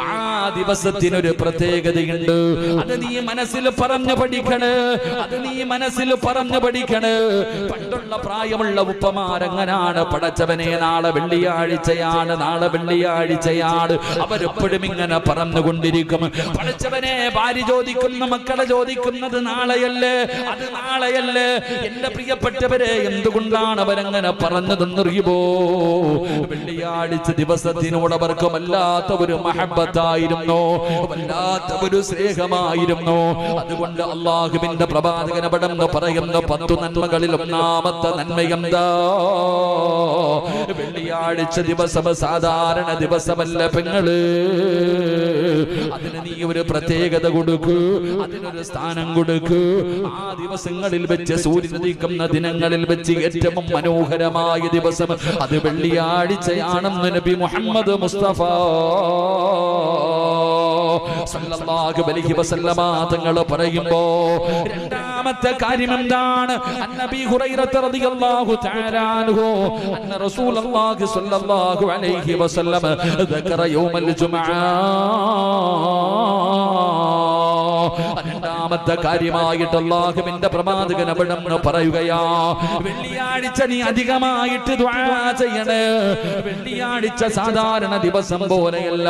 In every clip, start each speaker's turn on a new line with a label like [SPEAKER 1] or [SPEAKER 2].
[SPEAKER 1] ആ ദിവസത്തിനൊരു പ്രത്യേകതയുണ്ട്. അത് നീ മനസ്സിൽ പറഞ്ഞു പഠിക്കണ്, അത് നീ മനസ്സിൽ പറഞ്ഞു പഠിക്കണ്. പണ്ടുള്ള പ്രായമുള്ള ഉപ്പമാരങ്ങനാണ്, പടച്ചവനെ നാളെ വെള്ളിയാഴ്ചയാണ്, നാളെ വെള്ളിയാഴ്ചയാണ്. അവരെപ്പോഴും ഇങ്ങനെ പറഞ്ഞുകൊണ്ടിരിക്കും, പടച്ചവനെ ഭാര്യ ചോദിക്കുന്ന, മക്കളെ ചോദിക്കുന്നത് നാളെയല്ലേ, അത് നാളെയല്ലേ. എന്റെ പ്രിയപ്പെട്ടവരെ, എന്തുകൊണ്ടാണ് അവരങ്ങനെ പറഞ്ഞതെന്നറിയുമോ? വെള്ളിയാഴ്ച ദിവസത്തിനോട് അവർക്ക് വല്ലാത്ത ഒരു മഹബ്ബത്തായിരുന്നു, വല്ലാത്ത ഒരു സ്നേഹമായിരുന്നു. അതുകൊണ്ട് അല്ലാഹുവിന്റെ പ്രവാചകൻ അവിടെന്ന് പറയുന്ന 10 നന്മകളിൽ ഒന്നാമത്തെ നന്മയെന്താ? വെള്ളിയാഴ്ച ദിവസം സാധാരണ ദിവസമല്ല പെങ്ങള്, അതിന് നീ ഒരു പ്രത്യേകത കൊടുക്കൂ, അതിനൊരു സ്ഥാനം കൊടുക്കൂ. ആ ദിവസങ്ങളിൽ വെച്ച്, സൂര്യൻ ഉദിക്കുന്ന ദിനങ്ങളിൽ വെച്ച് ഏറ്റവും മനോഹരമായ ദിവസം അത് വെള്ളിയാഴ്ചയാണെന്ന് നബി മുഹമ്മദ് മുസ്തഫ സല്ലല്ലാഹു അലൈഹി വസല്ലമ തങ്ങൾ പറയുമ്പോ രണ്ടാമത്തെ കാര്യം എന്താണ്? അന്നബി ഹുറൈറ റളിയല്ലാഹു തആല അൻഹു അന്ന റസൂലുള്ളാഹി സ്വല്ലല്ലാഹു അലൈഹി വസല്ലം ദക്കറ യൗമൽ ജുമുഅ. രണ്ടാമത്തെ കാര്യമായിട്ട് അല്ലാഹുവിന്റെ പ്രവാചകൻ അവിടെന്ന് പറയുകയാ, വെള്ളിയാഴ്ച നീ അധികമായിട്ട് ദുആ ചെയ്യണേ. വെള്ളിയാഴ്ച സാധാരണ ദിവസം പോലെയല്ല,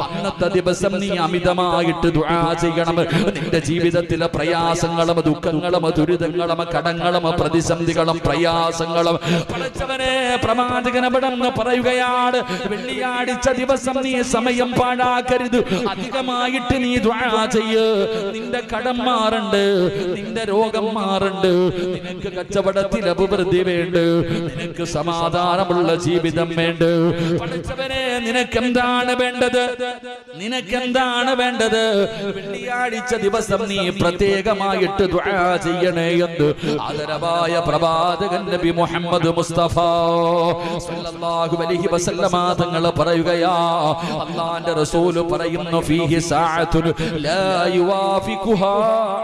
[SPEAKER 1] അന്നത്തെ ദിവസം നീ അമിതമായിട്ട് ദുആ ചെയ്യണം. നിന്റെ ജീവിതത്തിലെ പ്രയാസങ്ങളും ദുഃഖങ്ങളും ദുരിതങ്ങളും കടങ്ങളും പ്രതിസന്ധികളും പ്രയാസങ്ങളും പടച്ചവനെ പ്രവാചകൻ അവിടെന്ന് പറയുകയാണ്, വെള്ളിയാഴ്ച ദിവസം നീ സമയം പാഴാക്കരുത്, അധികമായിട്ട് നീ ദുആ ചെയ്യ്. നിന്റെ കടം മാറണ്ട്, നിന്റെ രോഗം മാറണ്ട്, നിനക്ക് കച്ചവടത്തിൽ അഭിവൃദ്ധി വേണ്ട, നിനക്ക് സമാധാനമുള്ള ജീവിതം വേണ്ട. പഠിച്ചവനെ, നിനക്കെന്താണ് വേണ്ടത്? നിനക്കെന്താണ് വേണ്ടത്? വെള്ളിയാഴ്ച ദിവസം നീ പ്രത്യേകമായിട്ട് ദുആ ചെയ്യണേ എന്ന് ആദരവായ പ്രവാചകൻ നബി മുഹമ്മദ് മുസ്തഫ സല്ലല്ലാഹു അലൈഹി വസല്ലമ തങ്ങൾ പറയുകയാ, അല്ലാഹുവിന്റെ റസൂൽ പറയുന്നു, ഫീഹി സഅത്തുൻ ലാ യുവാഫിഖുഹാ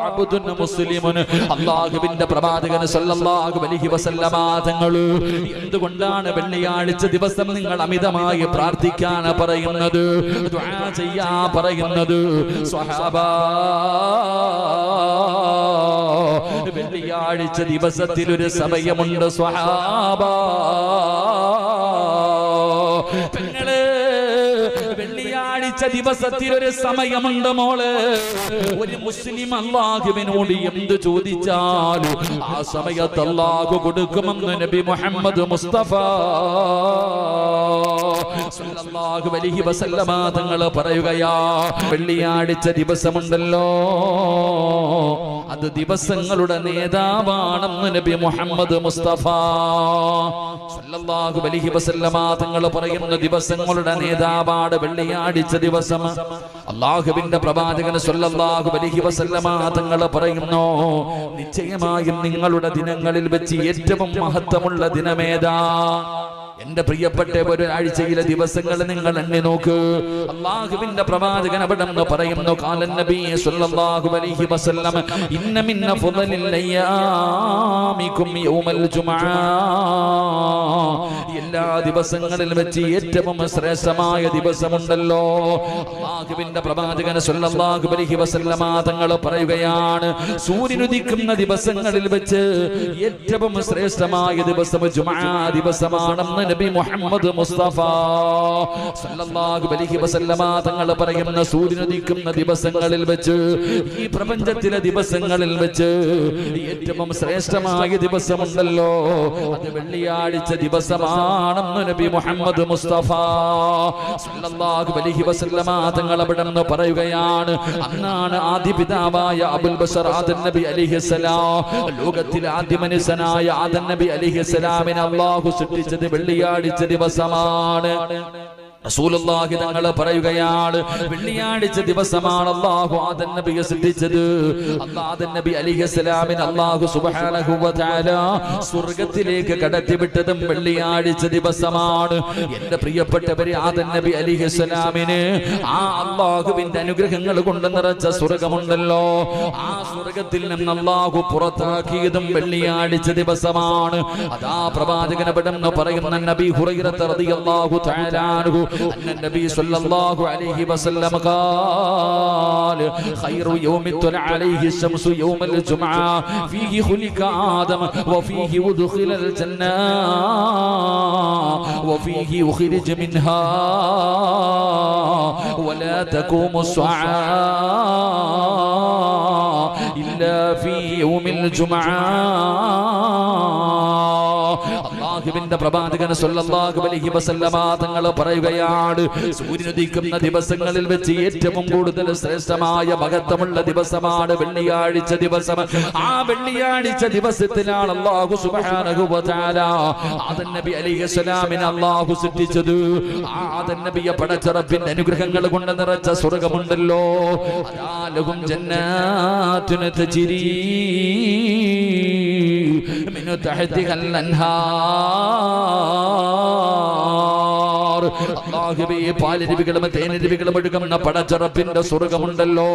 [SPEAKER 1] അബ്ദുൻ മുസ്ലിമുൻ. അല്ലാഹുവിന്റെ പ്രവാചകൻ സല്ലല്ലാഹു അലൈഹി വസല്ലമ തങ്ങൾ എന്തുകൊണ്ടാണ് വെള്ളിയാഴ്ച ദിവസം നിങ്ങൾ അമിതമായി പ്രാർത്ഥിക്കാൻ പറയുന്നത്, ദുആ ചെയ്യാൻ പറയുന്നത്? സ്വഹാബാ, വെള്ളിയാഴ്ച ദിവസത്തിൽ ഒരു സമയമുണ്ട് സ്വഹാബാ. പെങ്ങളെ, വെള്ളിയാഴ്ച ദിവസത്തിൽ ഒരു സമയമുണ്ട് മോള്. ഒരു മുസ്ലിം അല്ലാഹുവിനോട് എന്ത് ചോദിച്ചാലും ആ സമയത്ത് അല്ലാഹു കൊടുക്കുമെന്ന് നബി മുഹമ്മദ് മുസ്തഫ സല്ലല്ലാഹു അലൈഹി വസല്ലമ തങ്ങൾ പറയുകയാ, വെള്ളിയാഴ്ച ദിവസമുണ്ടല്ലോ, അത് ദിവസങ്ങളുടെ നേതാവാണെന്ന് നബി മുഹമ്മദ് മുസ്തഫ സല്ലല്ലാഹു അലൈഹി വസല്ലമ തങ്ങൾ പറയുന്ന ദിവസങ്ങളുടെ നേതാവാണ് വെള്ളിയാഴ്ച ദിവസം. അല്ലാഹുവിന്റെ പ്രവാചകൻ സല്ലല്ലാഹു അലൈഹി വസല്ലമ തങ്ങൾ പറയുന്നു, നിശ്ചയമായും നിങ്ങളുടെ ദിനങ്ങളിൽ വെച്ച് ഏറ്റവും മഹത്വമുള്ള ദിനമേതാ? എന്റെ പ്രിയപ്പെട്ട, ഒരാഴ്ചയിലെ ദിവസങ്ങൾ നിങ്ങൾ എണ്ണി നോക്ക്. അല്ലാഹുവിന്റെ പ്രവാചകൻ അവിടെന്ന് പറയുന്നു, ഖാലൻ നബി സല്ലല്ലാഹു അലൈഹി വസല്ലം, ഇന്ന മിൻ ഫളലിൽ അയ്യാമികും യൗമൽ ജുമുഅ. എല്ലാ ദിവസങ്ങളിൽ വെച്ച് ഏറ്റവും ശ്രേഷ്ഠമായ ദിവസമുണ്ടല്ലോ. അല്ലാഹുവിന്റെ പ്രവാചകൻ സല്ലല്ലാഹു അലൈഹി വസല്ലം തങ്ങൾ പറയുകയാണ്, സൂര്യൻ ഉദിക്കുന്ന ദിവസങ്ങളിൽ വെച്ച് ഏറ്റവും ശ്രേഷ്ഠമായ ദിവസം ജുമുഅ ദിവസമാണെന്ന് നബി മുഹമ്മദ് മുസ്തഫ സല്ലല്ലാഹു അലൈഹി വസല്ലമ തങ്ങൾ പറയുന്ന, സൂര്യൻ ഉദിക്കുന്ന ദിവസങ്ങളിൽ വെച്ച്, ഈ പ്രപഞ്ചത്തിലെ ദിവസങ്ങളിൽ വെച്ച് ഏറ്റവും ശ്രേഷ്ഠമായ ദിവസമുണ്ടല്ലോ, അത് വെള്ളിയാഴ്ച ദിവസമാണെന്ന് നബി മുഹമ്മദ് മുസ്തഫ സല്ലല്ലാഹു അലൈഹി വസല്ലമ തങ്ങൾ അവിടെ നിന്ന് പറയുകയാണ്. അന്നാണ് ആദ്യ പിതാവായ അബുൽ ബശർ ആദം നബി അലൈഹിസ്സലാം, ലോകത്തിലെ ആദ്യ മനുഷ്യനായ ആദം നബി അലൈഹിസ്സലാമിനെ അല്ലാഹു സൃഷ്ടിച്ചത് വെള്ളിയാഴ്ച ദിവസമാണ്. റസൂലുള്ളാഹി തങ്ങൾ പറയുകയാണ്, വെള്ളിയാഴ്ച ദിവസമാണ് അല്ലാഹു ആദം നബിയെ സൃഷ്ടിച്ചത്. ആദം നബി അലൈഹിസ്സലാമിനെ അല്ലാഹു സുബ്ഹാനഹു വ തആല സ്വർഗ്ഗത്തിലേക്ക് കടത്തിവിട്ടതും വെള്ളിയാഴ്ച ദിവസമാണ്. എന്റെ പ്രിയപ്പെട്ടവരെ, ആദം നബി അലൈഹിസ്സലാമിന് ആ അല്ലാഹുവിന്റെ അനുഗ്രഹങ്ങൾ കൊണ്ട് നിറച്ച സ്വർഗ്ഗമുണ്ടല്ലോ, ആ സ്വർഗ്ഗത്തിൽ നിന്ന് അല്ലാഹു പുറത്താക്കിയതും വെള്ളിയാഴ്ച ദിവസമാണ്. അതാ പ്രവാചകൻ അവിടെ പറയുന്ന നബി ഹുറൈറ റളിയല്ലാഹു തആല അൻഹു അന്ന നബി സല്ലല്ലാഹു അലൈഹി വസല്ലം ഖാല ഖൈറു യൗമി തല അലൈഹി ശംസു യൗമൽ ജുമുഅ ഫീഹി ഖുലിക ആദം വഫീഹി ഉദ്ഖിലൽ ജന്ന വഫീഹി ഉഖ്രിജ മിൻഹാ വലാ തഖൂമു الساعة إلا في يوم الجمعة. അല്ലാഹുവിന്റെ പ്രവാചകൻ സല്ലല്ലാഹു അലൈഹി വസല്ലമ തങ്ങൾ പറയുകയാണ്, സൂര്യനുദിക്കുന്ന ദിവസങ്ങളിൽ വെച്ച് ഏറ്റവും കൂടുതൽ ശ്രേഷ്ഠമായ മഹത്വമുള്ള ദിവസമാണ് വെള്ളിയാഴ്ച ദിവസം. ആ വെള്ളിയാഴ്ച ദിവസത്തിലാണ് അല്ലാഹു സുബ്ഹാനഹു വ തആല ആദം നബി അലൈഹിസ്സലാമിനെ അല്ലാഹു സൃഷ്ടിച്ചത്. ആദം നബിയെ പടച്ച റബ്ബിന്റെ അനുഗ്രഹങ്ങൾ കൊണ്ട് നിറച്ച സ്വർഗ്ഗമുണ്ടല്ലോ, അതാ ലഹും ജന്നാത്തുൻ തജ്രീ മിൻ തഹ്തിഹൽ അൻഹാർ. അല്ലാഹുവേ, പാലരുവികളും തേനരുവികളും ഒഴുകുന്ന പടച്ചറപ്പിന്റെ സ്വർഗ്ഗമുണ്ടല്ലോ,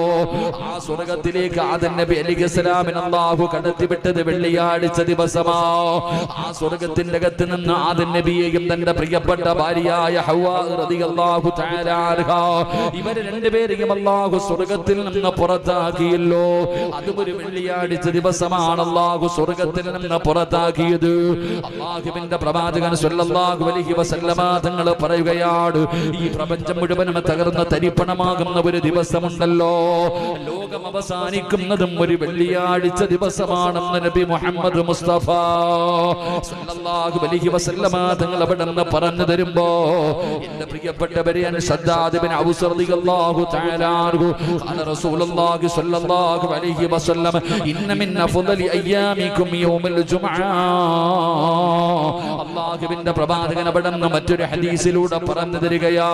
[SPEAKER 1] ആ സ്വർഗ്ഗത്തിലേക്ക് ആദം നബി അലൈഹിസ്സലാമിനെ അല്ലാഹു കടത്തിവിട്ടത് വെള്ളിയാഴ്ച ദിവസമാ. ആ സ്വർഗ്ഗത്തിന്റെ അകത്ത് നിന്ന് ആദം നബിയെയും തന്റെ പ്രിയപ്പെട്ട ഭാര്യയായ ഹവ്വാ റളിയല്ലാഹു തആല അൻഹാ ഇവരെ രണ്ടുപേരെയും അല്ലാഹു സ്വർഗ്ഗത്തിൽ നിന്ന് പുറത്താക്കിയല്ലോ. അതും ഒരു വെള്ളിയാഴ്ച ദിവസമാണ് അല്ലാഹു സ്വർഗ്ഗത്തിൽ നിന്ന് പുറത്താക്കിയത്. അല്ലാഹുവിന്റെ പ്രവാചകൻ സല്ലല്ലാഹു അലൈഹി വസല്ലമ തങ്ങൾ പറയുകയാണ്, ഈ പ്രപഞ്ചം മുഴുവനും തകർന്ന തരിപ്പണമാകുന്ന ഒരു ദിവസമുണ്ടല്ലോ, ലോകം അവസാനിക്കുന്നതും ഒരു വെള്ളിയാഴ്ച ദിവസമാണെന്ന് നബി മുഹമ്മദ് മുസ്തഫ സല്ലല്ലാഹു അലൈഹി വസല്ലമ തങ്ങൾ അവിടെ നിന്ന് പറഞ്ഞു തരുമ്പോ, എന്റെ പ്രിയപ്പെട്ടവരെ, ശദ്ദാദ് ഇബ്നു ഔസ് റളിയല്ലാഹു തആല അൻഹു ഖാല റസൂലുള്ളാഹി സ്വല്ലല്ലാഹു അലൈഹി വസല്ലം ഇന്ന മിൻ അഫ്ളലി അയ്യാമികും യൗമുൽ ജുമുഅ. അല്ലാഹുവിന്റെ പ്രവാചകൻ അവിടെ നിന്ന് മറ്റൊരു ഹദീസിലൂടെ പറഞ്ഞു തരികയാ,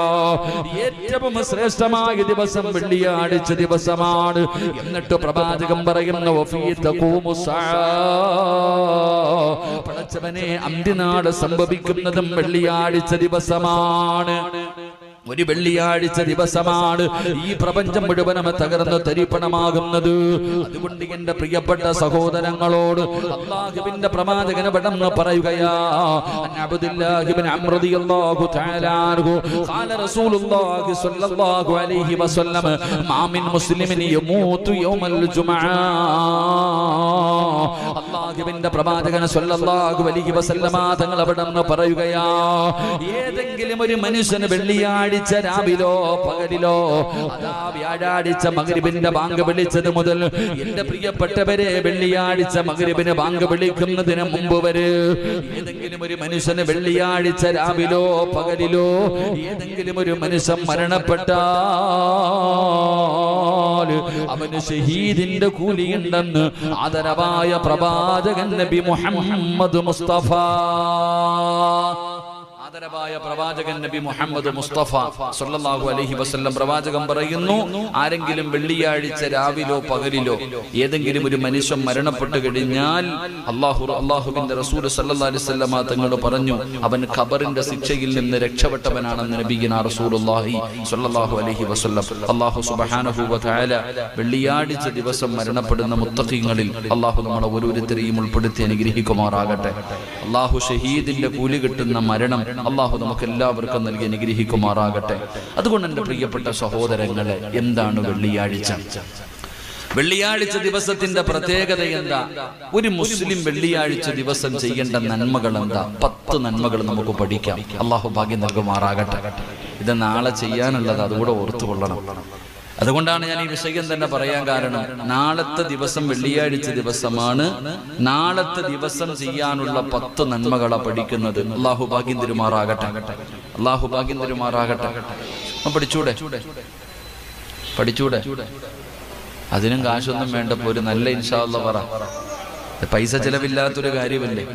[SPEAKER 1] ഏറ്റവും ശ്രേഷ്ഠമായ ദിവസം വെള്ളിയാഴ്ച ദിവസമാണ്. എന്നിട്ട് പ്രവാചകൻ പറയുന്നു, വഫീ തഖൂമു സ്സാഅ. പടച്ചവനെ, അന്ത്യനാൾ സംഭവിക്കുന്നതും വെള്ളിയാഴ്ച ദിവസമാണ്. ഒരു വെള്ളിയാഴ്ച ദിവസമാണ് ഈ പ്രപഞ്ചം മുഴുവനും തകർന്ന് തരിപ്പണമാകുന്നത്. അതുകൊണ്ട് എന്റെ പ്രിയപ്പെട്ട സഹോദരങ്ങളോട് അല്ലാഹുവിന്റെ പ്രവാചകൻ വടന്ന് പറയുകയാ, അബ്ദുല്ലാഹി ഇബ്നു അംർ റളിയല്ലാഹു തആല അൻഹു ഖാല റസൂലുള്ളാഹി സ്വല്ലല്ലാഹു അലൈഹി വസല്ലം മാ മിൻ മുസ്ലിമിൻ യമൂതു യൗമൽ ജുമുഅ. അല്ലാഹുവിന്റെ പ്രവാചകൻ സ്വല്ലല്ലാഹു അലൈഹി വസല്ലമ തങ്ങൾ വടന്ന് പറയുകയാ, ഏതെങ്കിലും ഒരു മനുഷ്യന് വെള്ളിയാഴ്ച രാവിലോ പകലിലോ, അതാ വ്യാഴാഴ്ച മഗ്രിബിന്റെ ബാങ്ക് വിളിച്ചത് മുതൽ എന്റെ പ്രിയപ്പെട്ടവരെ, വെള്ളിയാഴ്ച മഗ്രിബിന് ബാങ്ക് വിളിക്കുന്നതിന് മുമ്പ് വരെ ഏതെങ്കിലും ഒരു മനുഷ്യന് വെള്ളിയാഴ്ച രാവിലോ പകലിലോ ഏതെങ്കിലും ഒരു മനുഷ്യൻ മരണപ്പെട്ടാൽ അവന് ഷഹീദിന്റെ കൂലിയുണ്ടെന്ന് ആദരവായ പ്രവാചകൻ നബി മുഹമ്മദ് മുസ്തഫ. ആദരവായ പ്രവാചകൻ നബി മുഹമ്മദ് മുസ്തഫ സല്ലല്ലാഹു അലൈഹി വസല്ലം പ്രവാചകൻ പറയുന്നു, ആരെങ്കിലും വെള്ളിയാഴ്ച രാവിലോ പകലിലോ ഏതെങ്കിലും ഒരു മനുഷ്യൻ മരണപ്പെട്ടു കഴിഞ്ഞാൽ അല്ലാഹുവിന്റെ റസൂൽ സല്ലല്ലാഹു അലൈഹി വസല്ലം തങ്ങൾ പറഞ്ഞു, അവൻ ഖബറിന്റെ ശിക്ഷയിൽ നിന്ന് രക്ഷപ്പെട്ടവനാണെന്ന് നബിയുനാ റസൂലുള്ളാഹി സ്വല്ലല്ലാഹു അലൈഹി വസല്ലം. അല്ലാഹു സുബ്ഹാനഹു വ തആല വെള്ളിയാഴ്ച ദിവസം മരണപ്പെടുന്ന മുത്തഖീങ്ങളിൽ അല്ലാഹു നമ്മളെ ഓരോരുത്തരെയും ഉൾപ്പെടുത്തി അനുഗ്രഹിക്കുമാറാകട്ടെ. അല്ലാഹു ഷഹീദിന്റെ കൂലി കിട്ടുന്ന മരണം അല്ലാഹു നമുക്ക് എല്ലാവർക്കും നൽകി അനുഗ്രഹിക്കുമാറാകട്ടെ. അതുകൊണ്ട് എൻ്റെ പ്രിയപ്പെട്ട സഹോദരങ്ങളെ, എന്താണ് വെള്ളിയാഴ്ച? വെള്ളിയാഴ്ച ദിവസത്തിന്റെ പ്രത്യേകത എന്താ? ഒരു മുസ്ലിം വെള്ളിയാഴ്ച ദിവസം ചെയ്യേണ്ട നന്മകൾ എന്താ? 10 നന്മകൾ നമുക്ക് പഠിക്കാം. അല്ലാഹു ഭാഗ്യം നൽകുമാറാകട്ടെ. ഇത് നാളെ ചെയ്യാനുള്ളത്, അതുകൂടെ ഓർത്തുകൊള്ളണം. അതുകൊണ്ടാണ് ഞാൻ ഈ വിഷയം തന്നെ പറയാൻ കാരണം, നാളത്തെ ദിവസം വെള്ളിയാഴ്ച ദിവസമാണ്. നാളത്തെ ദിവസം ചെയ്യാനുള്ള 10 നന്മകളാ പഠിക്കുന്നത്. അല്ലാഹു ഭാഗ്യം തരുമാറാകട്ടെ. അല്ലാഹു ഭാഗ്യം തരുമാറാകട്ടെ. പഠിച്ചൂടെ? അതിനും കാശൊന്നും വേണ്ടപ്പോ ഒരു നല്ല ഇൻഷാ അല്ലാഹ് പറ. പൈസ ചെലവില്ലാത്തൊരു കാര്യമല്ലേ?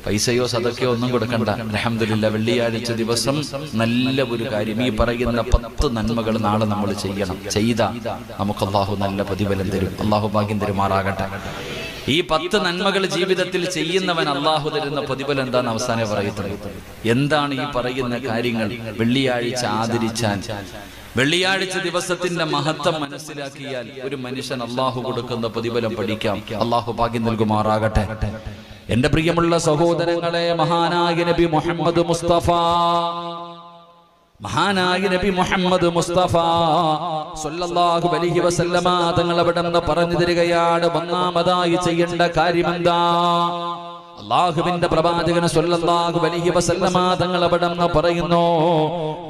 [SPEAKER 1] പൈസയോ സദക്കയോ ഒന്നും കൊടുക്കണ്ട. അൽഹംദുലില്ലാഹ്, വെള്ളിയാഴ്ച ദിവസം നല്ല ഒരു കാര്യം, ഈ പറയുന്ന 10 നന്മകൾ നാളെ നമ്മൾ ചെയ്യണം. ചെയ്താ നമുക്ക് അല്ലാഹു നല്ല പ്രതിഫലം തരും. അല്ലാഹു ഭാഗ്യം തരുമാറാകട്ടെ. ഈ 10 നന്മകൾ ജീവിതത്തിൽ ചെയ്യുന്നവൻ അല്ലാഹു തരുന്ന പ്രതിഫലം എന്താണെന്ന് അവസാനം പറയുന്നത്. എന്താണ് ഈ പറയുന്ന കാര്യങ്ങൾ? വെള്ളിയാഴ്ച ആദരിച്ചാൽ, വെള്ളിയാഴ്ച ദിവസത്തിന്റെ മഹത്വം മനസ്സിലാക്കിയാൽ ഒരു മനുഷ്യൻ അല്ലാഹു കൊടുക്കുന്ന പ്രതിഫലം പഠിക്കാം. അല്ലാഹു ഭാഗ്യം നൽകുമാറാകട്ടെ. എന്റെ പ്രിയമുള്ള സഹോദരങ്ങളെ, മഹാനായ നബി മുഹമ്മദ് മുസ്തഫ മഹാനായ നബി മുഹമ്മദ് മുസ്തഫ സല്ലല്ലാഹു അലൈഹി വസല്ലമ തങ്ങൾ അവിടെ നിന്ന് പറഞ്ഞു തരികയാണ്, ഒന്നാമതായി ചെയ്യേണ്ട കാര്യമെന്താ? അല്ലാഹുവിന്റെ പ്രവാചകൻ സല്ലല്ലാഹു അലൈഹി വസല്ലമ തങ്ങൾ അവിടെ നിന്ന് പറയുന്നു,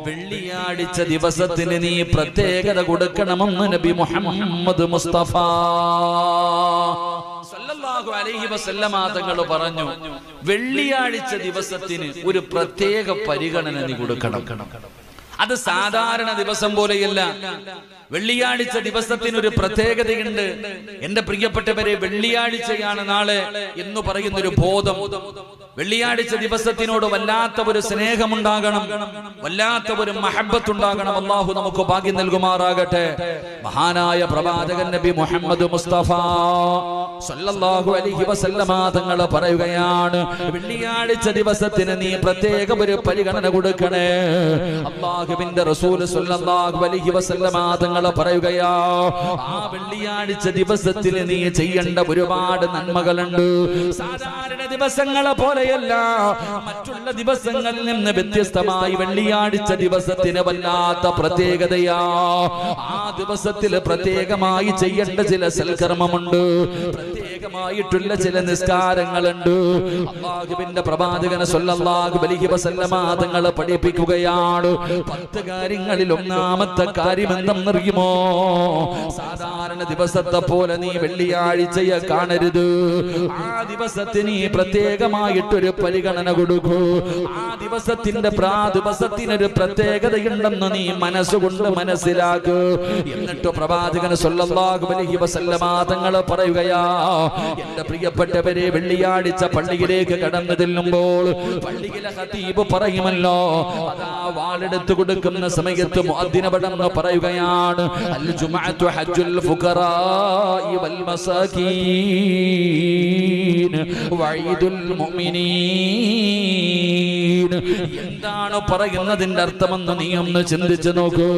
[SPEAKER 1] വെള്ളിയാഴ്ച ദിവസത്തിന് നീ പ്രത്യേകത കൊടുക്കണമെന്ന് നബി മുഹമ്മദ് മുസ്തഫ സല്ലല്ലാഹു അലൈഹി വസല്ലമ തങ്ങൾ പറഞ്ഞു. വെള്ളിയാഴ്ച ദിവസത്തിന് ഒരു പ്രത്യേക പരിഗണന നീ കൊടുക്കണം. അത് സാധാരണ ദിവസം പോലെയല്ല. വെള്ളിയാഴ്ച ദിവസത്തിന് ഒരു പ്രത്യേകതയുണ്ട്. എന്റെ പ്രിയപ്പെട്ടവരെ, വെള്ളിയാഴ്ചയാണ് നാളെ എന്ന് പറയുന്നൊരു ബോധം, വെള്ളിയാഴ്ച ദിവസത്തിനോട് വല്ലാത്ത ഒരു സ്നേഹമുണ്ടാകണം, വല്ലാത്ത ഒരു മഹബത്ത് ഉണ്ടാകണം. അല്ലാഹു നമുക്ക് ഭാഗ്യം നൽകുമാറാകട്ടെ. മഹാനായ പ്രവാചകൻ നബി മുഹമ്മദ് മുസ്തഫ സല്ലല്ലാഹു അലൈഹി വസല്ലമ തങ്ങൾ പറയുകയാണ്, വെള്ളിയാഴ്ച ദിവസത്തിന് നീ പ്രത്യേക ഒരു പരിഗണന കൊടുക്കണേ. അല്ലാഹുവിന്റെ റസൂൽ സല്ലല്ലാഹു അലൈഹി വസല്ലമ തങ്ങൾ പറയുകയാ, ആ വെള്ളിയാഴ്ച ദിവസത്തിൽ നീ ചെയ്യേണ്ട ഒരുപാട് നന്മകളുണ്ട്. സാധാരണ ദിവസങ്ങളെ പോലെയല്ല, മറ്റുള്ള ദിവസങ്ങളിൽ നിന്ന് വ്യത്യസ്തമായി വെള്ളിയാഴ്ച ദിവസത്തിന് വല്ലാത്ത പ്രത്യേകതയാ. ആ ദിവസത്തിൽ പ്രത്യേകമായി ചെയ്യേണ്ട ചില സൽക്കർമ്മമുണ്ട്, പ്രത്യേകമായിട്ടുള്ള ചില നിസ്കാരങ്ങളുണ്ട്. അല്ലാഹുവിന്റെ പ്രവാചകൻ സല്ലല്ലാഹു അലൈഹി വസല്ലമ തങ്ങൾ പഠിപ്പിക്കുകയാണ്, 10 കാര്യങ്ങളിൽ ഒന്നാമത്തെ കാര്യം എന്തെന്നറിയുമോ? സാധാരണ ദിവസത്തെ പോലെ നീ വെള്ളിയാഴ്ചയെ കാണരുത്. ആ ദിവസത്തിന് നീ പ്രത്യേകമായിട്ടൊരു പരിഗണന കൊടുക്കൂ. ആ ദിവസത്തിനൊരു പ്രത്യേകതയുണ്ടെന്ന് നീ മനസ്സുകൊണ്ട് മനസ്സിലാക്കൂ. എന്നിട്ട് പ്രവാചകൻ സല്ലല്ലാഹു അലൈഹി വസല്ലമ തങ്ങൾ പറയുകയാ, എന്റെ പ്രിയപ്പെട്ടവരെ, വെള്ളിയാഴ്ച പള്ളിയിലേക്ക് കടന്നു ചെല്ലുമ്പോൾ പള്ളിയിലെ ഖതീബ് പറയുമല്ലോ, അതാ വാളെടുത്ത് കൊടുക്കുന്ന സമയത്ത് മുഅദ്ദിൻ അവിടെന്ന് പറയുകയാണ്, അൽ ജുമുഅത്തു ഹജ്ജുൽ ഫുഖറാഇ വൽ മസാകീൻ വഈദുൽ മുഅ്മിനീൻ. എന്താണ് പറയുന്നതിന്റെ അർത്ഥമെന്ന് നീ ഒന്ന് ചിന്തിച്ചു നോക്കൂ.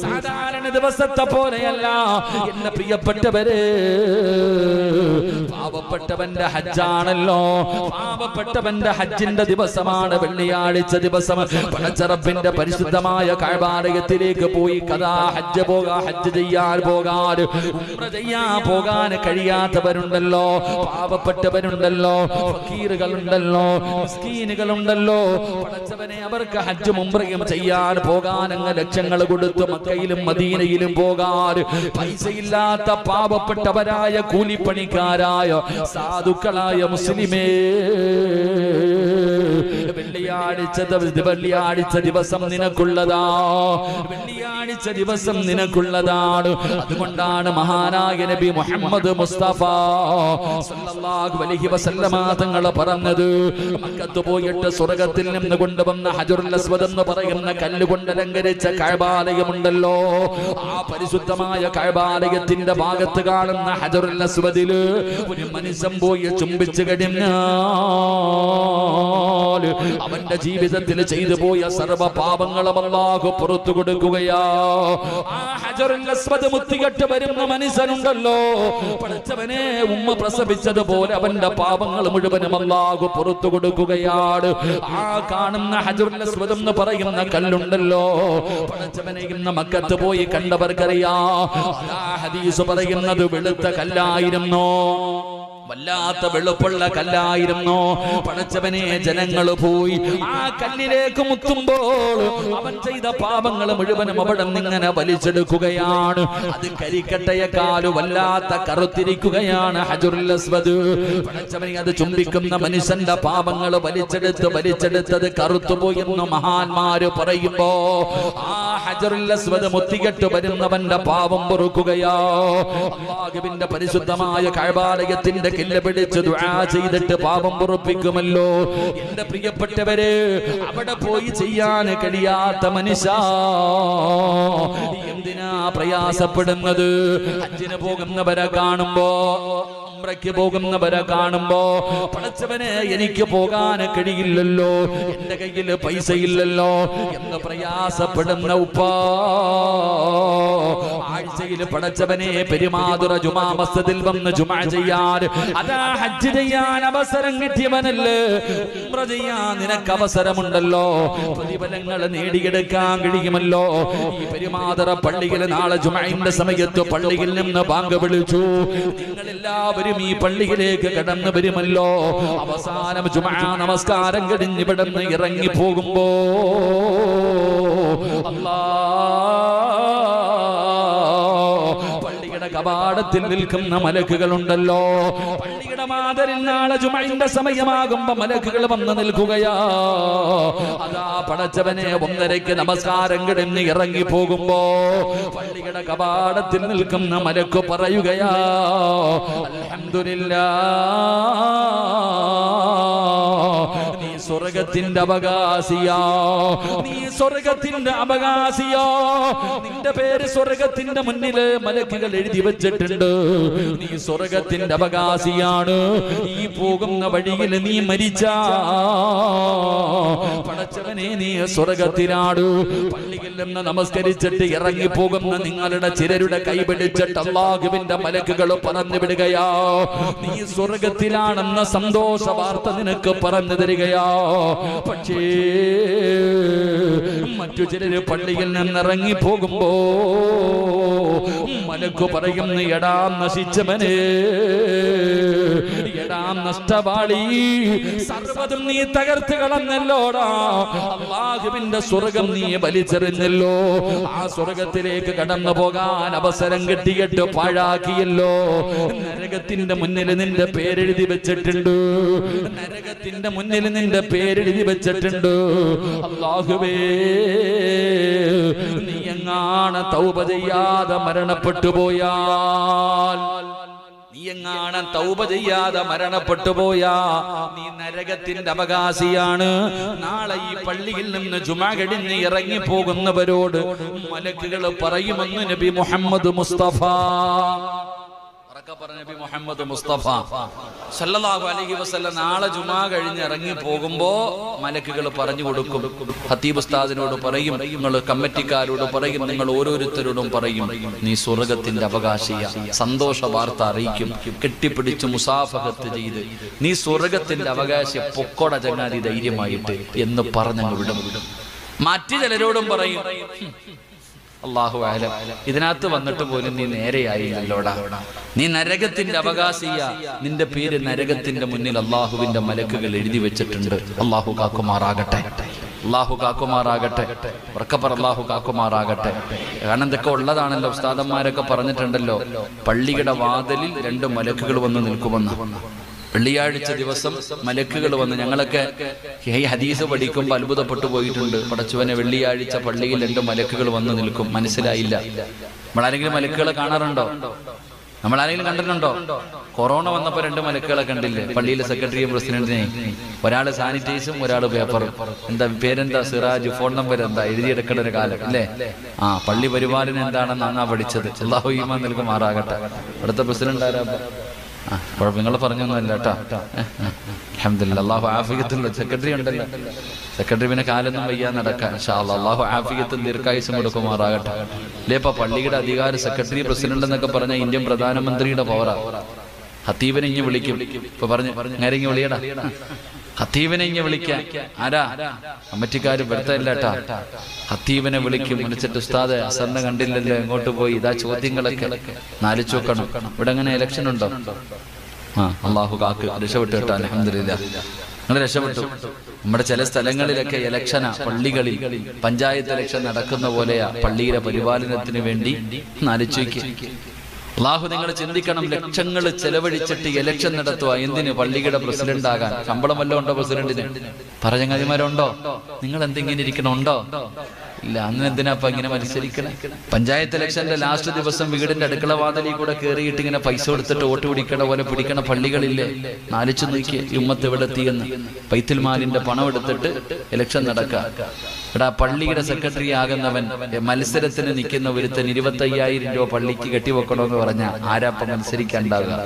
[SPEAKER 1] സാധാരണ ദിവസത്തെ പോലെയല്ല എന്റെ പ്രിയപ്പെട്ടവരെ, പാവപ്പെട്ടവന്റെ ഹജ്ജാണല്ലോ. പാവപ്പെട്ടവന്റെ ഹജ്ജിന്റെ ദിവസമാണ് വെള്ളിയാഴ്ച ദിവസം. പടച്ചറബിന്റെ പരിശുദ്ധമായ കഅബാലയത്തിലേക്ക് പോയി കഥാ ഹജ്ജ് ചെയ്യാൻ പോകാൻ, ഉംറ ചെയ്യാൻ പോകാൻ കഴിയാത്തവരുണ്ടല്ലോ, പാവപ്പെട്ടവരുണ്ടല്ലോ, ഫക്കീറുകളുണ്ടല്ലോ, മിസ്കീനുകളുണ്ടല്ലോ. പടച്ചവനെ, അവർക്ക് ഹജ്ജും ഉംറയും ചെയ്യാൻ പോകാൻ അങ്ങ് ലക്ഷങ്ങൾ കൊടുത്ത് മക്കയിലും മദീനയിലും പോകാൻ പൈസയില്ലാത്ത പാവപ്പെട്ടവരായ കൂലിപ്പണിക്കാരായ സാധുക്കളായ മുസ്ലിമേ, വെള്ളിയാഴ്ച ദിവസം നിനക്കുള്ളതാ, വെള്ളിയാഴ്ച ദിവസം നിനക്കുള്ളതാണ്. അതുകൊണ്ടാണ് മഹാനായ നബി മുഹമ്മദ് മുസ്തഫ സല്ലല്ലാഹു അലൈഹി വസല്ലമ തങ്ങൾ പറഞ്ഞത്, മക്കത്ത് പോയിട്ട് സ്വർഗ്ഗത്തിൽ നിന്ന് കൊണ്ടുവന്ന ഹജറുൽ അസ്വദ് എന്ന് പറയുന്ന കല്ലുകൊണ്ട് അലങ്കരിച്ച കഅബാലയമുണ്ടല്ലോ, ആ പരിശുദ്ധമായ കഅബാലയത്തിന്റെ ഭാഗത്ത് കാണുന്ന ഹജറുൽ അസ്വദിൽ ഒരു മനുഷ്യൻ പോയി ചുംബിച്ചു കഴിഞ്ഞാൽ അവന്റെ ജീവിതത്തിൽ ചെയ്തു പോയ സർവ്വ പാപങ്ങളും അല്ലാഹു പുറത്തു കൊടുക്കുകയാ. ആ ഹജറുൽ അസ്വദ് മുത്തികെട്ട് വരുന്ന മനുഷ്യനുണ്ടല്ലോ, പടച്ചവനെ, ഉമ്മ പ്രസവിച്ചതുപോലെ അവന്റെ പാപങ്ങൾ മുഴുവനും അല്ലാഹു പുറത്തു കൊടുക്കുകയാണ്. ആ കാണുന്ന ഹജറുൽ അസ്വദ് എന്ന് പറയുന്ന കല്ലുണ്ടല്ലോ, പടച്ചവനെ, ഇന്ന് മക്കത്ത് പോയി കണ്ടവർക്കറിയാ, ആ ഹദീസ് പറയുന്നത് വെളുത്ത കല്ലായിരുന്നു, വല്ലാത്ത വെളുപ്പുള്ള കല്ലായിരുന്നു. പടച്ചവനെ, ജനങ്ങൾ പോയി ആ കല്ലിലേക്ക് മുത്തുമ്പോൾ അവൻ ചെയ്ത പാപങ്ങൾ മുഴുവനും അവിടെ നിന്നിങ്ങനെ വലിച്ചെടുക്കുകയാണ്. അത് കരിക്കട്ടയെക്കാൾ വല്ലാത്ത കറുത്തിരിക്കുകയാണ് ഹജറുൽ അസ്വദ്. പടച്ചവനെ, അത് ചുംബിക്കുന്ന മനുഷ്യന്റെ പാപങ്ങൾ വലിച്ചെടുത്തത് കറുത്തുപോയി എന്ന് മഹാന്മാര് പറയുമ്പോ, ആ ഹജറുൽ അസ്വദ് മുത്തികെട്ട് വരുന്നവന്റെ പാപം പൊറുക്കുകയോ. അല്ലാഹുവിന്റെ പരിശുദ്ധമായ കഅബാലയത്തിന്റെ കില്ല പിടിച്ച് ദുആ ചെയ്തിട്ട് പാപം പൊറുപ്പിക്കുമല്ലോ. എന്റെ പ്രിയപ്പെട്ടവരെ, അവിടെ പോയി ചെയ്യാൻ കഴിയാത്ത മനുഷ്യ എന്തിനാ പ്രയാസപ്പെടുന്നത്? ഹജ്ജിന് പോകുന്നവരെ കാണുമ്പോ, ഉംറയ്ക്ക് പോകുന്നവരെ കാണുമ്പോ, പടച്ചവനെ എനിക്ക് പോകാൻ കഴിയില്ലല്ലോ, എന്റെ കയ്യിൽ പൈസ ഇല്ലല്ലോ എന്ന് പ്രയാസപ്പെടുന്ന ഉപ്പ, ആഴ്ച ആഴ്ചയിൽ പടച്ചവനെ പെരുമാതുറ ജുമാ മസ്ജിദിൽ വന്ന് ജുമാ ചെയ്യാൻ, അതാ ഹജ്ജ് ചെയ്യാൻ അവസരം കിട്ടിയവനല്ലേ, ഉംറ ചെയ്യാൻ നിനക്ക് അവസരമുണ്ടല്ലോ, പ്രതിഫലങ്ങൾ നേടിയെടുക്കാൻ കഴിയുമല്ലോ. ഈ പെരുമാതുറ പള്ളിയിൽ നാളെ ജുമഅന്റെ സമയത്ത് പള്ളിയിൽ നിന്ന് ബാങ്ക് വിളിച്ചു. നിങ്ങളെല്ലാവരും ഈ പള്ളിയിലേക്ക് കടന്നു വരുമല്ലോ. അവസാനം ജുമഅ നമസ്കാരം കഴിഞ്ഞ് ഇവിടുന്ന് ഇറങ്ങി പോകുമ്പോ പള്ളിയുടെ കവാടത്തിൽ നിൽക്കുന്ന മലക്കുകളുണ്ടല്ലോ, പള്ളിയുടെ മാതരിൽ നാളെ ജുമഅന്റെ സമയമാകുമ്പോ മലക്കുകൾ വന്ന് നിൽക്കുകയാ. അതാ പടച്ചവനെ 1:30 നമസ്കാരം കഴിഞ്ഞ് ഇറങ്ങി പോകുമ്പോ പള്ളിയുടെ കവാടത്തിൽ നിൽക്കുന്ന മലക്ക് പറയുകയാ, അൽഹംദുലില്ലാഹ്, നീ സ്വർഗത്തിന്റെ അവകാശിയാ, നീ സ്വർഗത്തിന്റെ അവകാശിയാ, നിന്റെ പേര് സ്വർഗത്തിന്റെ മുന്നില് മലക്കുകൾ എഴുതി വെച്ചിട്ടുണ്ട്. നീ സ്വർഗത്തിന്റെ അവകാശിയാണ്. ഈ പോകുന്ന വഴിയിൽ നീ മരിച്ചാ പടച്ചവനെ നീ സ്വർഗത്തിലാണ്. പള്ളിയിൽ നിന്ന് നമസ്കരിച്ചിട്ട് ഇറങ്ങി പോകുന്ന നിങ്ങളുടെ ചിലരുടെ കൈപിടിച്ചിട്ട് അല്ലാഹുവിന്റെ മലക്കുകൾ പറഞ്ഞു വിടുകയാ, നീ സ്വർഗത്തിലാണെന്ന സന്തോഷ വാർത്ത നിനക്ക് പറഞ്ഞു തരികയാ. പക്ഷേ മറ്റു ചിലര് പള്ളിയിൽ നിന്നിറങ്ങി പോകുമ്പോ മലക്ക് പറയുന്നു, എടാ നശിച്ചവനെ, എടാ നഷ്ടവാളി, സർവ്വതും നീ തകർത്ത് കളഞ്ഞല്ലോടാ, അല്ലാഹുവിന്റെ സ്വർഗം നീ വലിച്ചെറിഞ്ഞല്ലോ, ആ സ്വർഗത്തിലേക്ക് കടന്നു പോകാൻ അവസരം കിട്ടിയിട്ട് പാഴാക്കിയല്ലോ. നരകത്തിന്റെ മുന്നിൽ നിന്റെ പേരെഴുതി വെച്ചിട്ടുണ്ട്, നരകത്തിന്റെ മുന്നിൽ നിന്റെ പേരെഴുതി വെച്ചിട്ടുണ്ട്. അല്ലാഹുവേ, നീ എങ്ങാണ് തൗബ ചെയ്യാതെ മരണപ്പെട്ടു പോയാൽ, നീ എങ്ങാണ് തൗബ ചെയ്യാതെ മരണപ്പെട്ടു പോയാ നീ നരകത്തിന്റെ അവകാശിയാണ്. നാളെ ഈ പള്ളിയിൽ നിന്ന് ജുമാ കഴിഞ്ഞ് ഇറങ്ങി പോകുന്നവരോട് മലക്കുകൾ പറയുമെന്ന് നബി മുഹമ്മദ് മുസ്തഫ, നബി മുഹമ്മദ് മുസ്തഫ സല്ലല്ലാഹു അലൈഹി വസല്ലം നാളെ ജുമാ കഴിഞ്ഞ് ഇറങ്ങി പോകുമ്പോ മലക്കുകൾ പറഞ്ഞു കൊടുക്കും. ഖതീബ് ഉസ്താദിനോട് പറയും, നിങ്ങൾ കമ്മിറ്റിക്കാരോട് പറയും, നിങ്ങൾ ഓരോരുത്തരോടും പറയും, നീ സ്വർഗത്തിന്റെ അവകാശിയ, സന്തോഷ വാർത്ത അറിയിക്കും. കെട്ടിപ്പിടിച്ച് മുസാഫഹത്ത് ചെയ്ത് നീ സ്വർഗത്തിന്റെ അവകാശി, പൊക്കോട ചങ്ങാതി ധൈര്യമായിട്ട് എന്ന് പറഞ്ഞങ്ങ് വിടും. മറ്റു ചിലരോടും പറയും, അല്ലാഹു അഅലം, ഇതിനകത്ത് വന്നിട്ട് പോലും നീ നേരെയായില്ലല്ലോടാ, നീ നരകത്തിന്റെ അവകാശിയ, നിന്റെ പേര് നരകത്തിന്റെ മുന്നിൽ അല്ലാഹുവിന്റെ മലക്കുകൾ എഴുതി വെച്ചിട്ടുണ്ട്. അല്ലാഹു കാക്കുമാറാകട്ടെ, അല്ലാഹു കാക്കുമാറാകട്ടെ, ഉറക്കപ്പറ അല്ലാഹു കാക്കുമാറാകട്ടെ. കാരണം ഇതൊക്കെ ഉള്ളതാണല്ലോ, ഉസ്താദന്മാരൊക്കെ പറഞ്ഞിട്ടുണ്ടല്ലോ, പള്ളിയുടെ വാതിലിൽ 2 മലക്കുകൾ വന്ന് നിൽക്കുമെന്ന്. വെള്ളിയാഴ്ച ദിവസം മലക്കുകൾ വന്ന്, ഞങ്ങളൊക്കെ ഈ ഹദീസ് പഠിക്കുമ്പോൾ അത്ഭുതപ്പെട്ടു പോയിട്ടുണ്ട്. പടച്ചവനെ, വെള്ളിയാഴ്ച പള്ളിയിൽ 2 മലക്കുകൾ വന്ന് നിൽക്കും. മനസ്സിലായില്ല. നമ്മളാരെങ്കിലും മലക്കുകളെ കാണാറുണ്ടോ? നമ്മളാരെങ്കിലും കണ്ടിട്ടുണ്ടോ? കൊറോണ വന്നപ്പോ 2 മലക്കുകളെ കണ്ടില്ലേ? പള്ളിയിലെ സെക്രട്ടറിയും പ്രസിഡന്റിനെയും. ഒരാള് സാനിറ്റൈസും, ഒരാള് പേപ്പറും. എന്താ പേരെന്താ? സിറാജ്. ഫോൺ നമ്പർ എന്താ? എഴുതിയെടുക്കേണ്ട ഒരു കാലം അല്ലേ? പള്ളി പരിപാലനം എന്താണെന്ന് അങ്ങാ പഠിച്ചത്. അല്ലാഹു ഈമാൻ നൽകുമാറാകട്ടെ. അടുത്ത പ്രസിഡന്റ് ആരാ? നിങ്ങൾ പറഞ്ഞൊന്നുമല്ല കേട്ടാ. അൽഹംദുലില്ലാഹ്, അല്ലാഹു ആഫിയത്തുള്ള സെക്രട്ടറി ഉണ്ടല്ലോ. സെക്രട്ടറി പിന്നെ കാലൊന്നും വയ്യാൻ നടക്കാൻ. ഇൻഷാ അല്ലാഹ് അല്ലാഹു ആഫിയത്തും ദീർഘായുസ്സും കൊടുക്കുമാറാകട്ടെ. അല്ലേ, ഇപ്പൊ പള്ളിയുടെ അധികാരം സെക്രട്ടറി പ്രസിഡന്റ് എന്നൊക്കെ പറഞ്ഞ ഇന്ത്യൻ പ്രധാനമന്ത്രിയുടെ പവറാ. ഖത്തീബിനെ ഇങ്ങ് വിളിക്കും. ഇപ്പൊ പറഞ്ഞു നേരെ വിളിയടാ, ഖത്തീബിനെ ഇങ്ങ് വിളിക്കാൻ. ആരാ? കമ്മിറ്റിക്കാര് വെറുതെയല്ലേട്ടാ. ഖത്തീബിനെ വിളിക്കും. വിളിച്ചിട്ട്, ഉസ്താദെ അസറിനെ കണ്ടില്ലല്ലോ, എങ്ങോട്ട് പോയി? ഇതാ ചോദ്യങ്ങളൊക്കെ നാലിച്ചു നോക്കണം. ഇവിടെ അങ്ങനെ ഇലക്ഷൻ ഉണ്ടോ? അല്ലാഹു കാക്ക്, രക്ഷപ്പെട്ടു കേട്ടോ. അൽഹംദുലില്ലാഹ്, നിങ്ങൾ രക്ഷപ്പെട്ടു. നമ്മുടെ ചില സ്ഥലങ്ങളിലൊക്കെ ഇലക്ഷനാ, പള്ളികളിൽ പഞ്ചായത്ത് ഇലക്ഷൻ നടക്കുന്ന പോലെയാ. പള്ളിയുടെ പരിപാലനത്തിന് വേണ്ടി നാലിച്ചു. അല്ലാഹു, നിങ്ങൾ ചിന്തിക്കണം, ലക്ഷങ്ങൾ ചെലവഴിച്ചിട്ട് ഇലക്ഷൻ നടത്തുക. എന്തിന്? പള്ളിയുടെ പ്രസിഡന്റ് ആകാൻ. ശമ്പളം വല്ലതും ഉണ്ടോ പ്രസിഡന്റിന്? പറഞ്ഞങ്ങാതിമാരുണ്ടോ? നിങ്ങൾ എന്തെങ്കിലും ഇരിക്കണുണ്ടോ? ഇല്ല. അന്ന് എന്തിനാ ഇങ്ങനെ മത്സരിക്കണേ? പഞ്ചായത്ത് ഇലക്ഷന്റെ ലാസ്റ്റ് ദിവസം വീടിന്റെ അടുക്കള വാതിലിൽ കൂടെ കയറിയിട്ട് ഇങ്ങനെ പൈസ കൊടുത്തിട്ട് വോട്ട് പിടിക്കണ പോലെ പിടിക്കണ പള്ളികളില്ലേ? നാലിച്ചു നോക്കി ഈ ഉമ്മത്ത് എവിടെ എത്തിയെന്ന്. ബൈത്തുൽ മാലിന്റെ പണം എടുത്തിട്ട് ഇലക്ഷൻ നടക്കുക. ഇവിടെ പള്ളിയുടെ സെക്രട്ടറി ആകുന്നവൻ മത്സരത്തിന് നിൽക്കുന്ന ഒരുത്തൻ 25,000 രൂപ പള്ളിക്ക് കെട്ടിവെക്കണമെന്ന് പറഞ്ഞാൽ ആരാപ്പ മത്സരിക്കാണ്ടാകുക?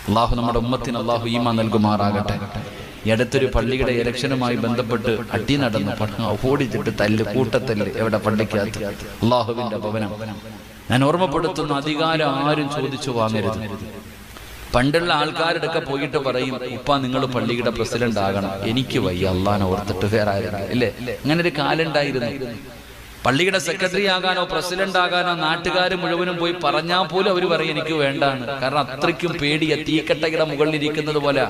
[SPEAKER 1] അല്ലാഹു നമ്മുടെ ഉമ്മത്തിന് അല്ലാഹു ഈമാൻ നൽകുമാറാകട്ടെ. ഈ അടുത്തൊരു പള്ളിയുടെ ഇലക്ഷനുമായി ബന്ധപ്പെട്ട് അടി നടന്നു. ഓടിച്ചിട്ട് തല്ല്, കൂട്ടത്തല്ല്. എവിടെ? പള്ളിക്കകത്ത്. അല്ലാഹുവിന്റെ ഭവനം. ഞാൻ ഓർമ്മപ്പെടുത്തുന്ന അധികാരം ആരും ചോദിച്ചു വാങ്ങരുത്. പണ്ടുള്ള ആൾക്കാരുടെ പോയിട്ട് പറയും, ഉപ്പ നിങ്ങൾ പള്ളിയുടെ പ്രസിഡന്റ് ആകണം. എനിക്ക് വയ്യ, അള്ളാനെ ഓർത്തിട്ട് വേറെ ആരെങ്കിലും ഇല്ലേ? അങ്ങനെ ഒരു കാലം ഉണ്ടായിരുന്നു. പള്ളിയുടെ സെക്രട്ടറി ആകാനോ പ്രസിഡന്റ് ആകാനോ നാട്ടുകാർ മുഴുവനും പോയി പറഞ്ഞാൽ പോലും അവർ പറയും എനിക്ക് വേണ്ടാണ്. കാരണം അത്രയ്ക്കും പേടിയ, തീക്കട്ടയുടെ മുകളിൽ ഇരിക്കുന്നത് പോലെ.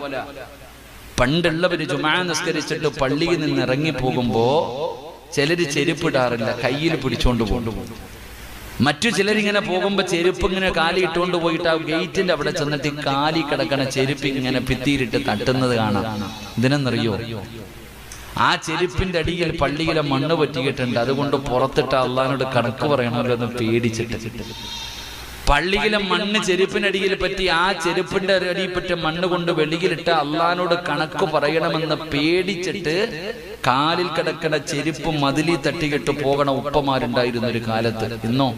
[SPEAKER 1] പണ്ടുള്ളവര് ജുമാ നിസ്കരിച്ചിട്ട് പള്ളിയിൽ നിന്ന് ഇറങ്ങി പോകുമ്പോ ചിലര് ചെരുപ്പിടാറില്ല, കയ്യിൽ പിടിച്ചോണ്ട് പോകും. മറ്റു ചിലരിങ്ങനെ പോകുമ്പോ ചെരുപ്പ് ഇങ്ങനെ കാലി ഇട്ടുകൊണ്ട് പോയിട്ട് ആ ഗേറ്റിന്റെ അവിടെ ചെന്നിട്ട് കാലി കിടക്കണ ചെരുപ്പ് ഇങ്ങനെ ഭിത്തിയിലിട്ട് തട്ടുന്നത് കാണാം. ഇതിനെന്നറിയോ? ആ ചെരുപ്പിന്റെ അടിയിൽ പള്ളിയിലെ മണ്ണ് പറ്റിയിട്ടുണ്ട്, അതുകൊണ്ട് പുറത്തിട്ട് അള്ളാനോട് കണക്ക് പറയണമല്ലോ എന്ന് പേടിച്ചിട്ട്. പള്ളിയിലെ മണ്ണ് ചെരുപ്പിനടിയിൽ പറ്റി ആ ചെരുപ്പിന്റെ അടിയിൽ പറ്റ മണ്ണ് കൊണ്ട് വെളിയിലിട്ട് അള്ളാനോട് കണക്ക് പറയണമെന്ന് പേടിച്ചിട്ട് കാലിൽ കിടക്കണ ചെരുപ്പ് മതിലി തട്ടിക്കിട്ട് പോകണ ഉപ്പമാരുണ്ടായിരുന്ന ഒരു കാലത്ത്. ഇന്നോ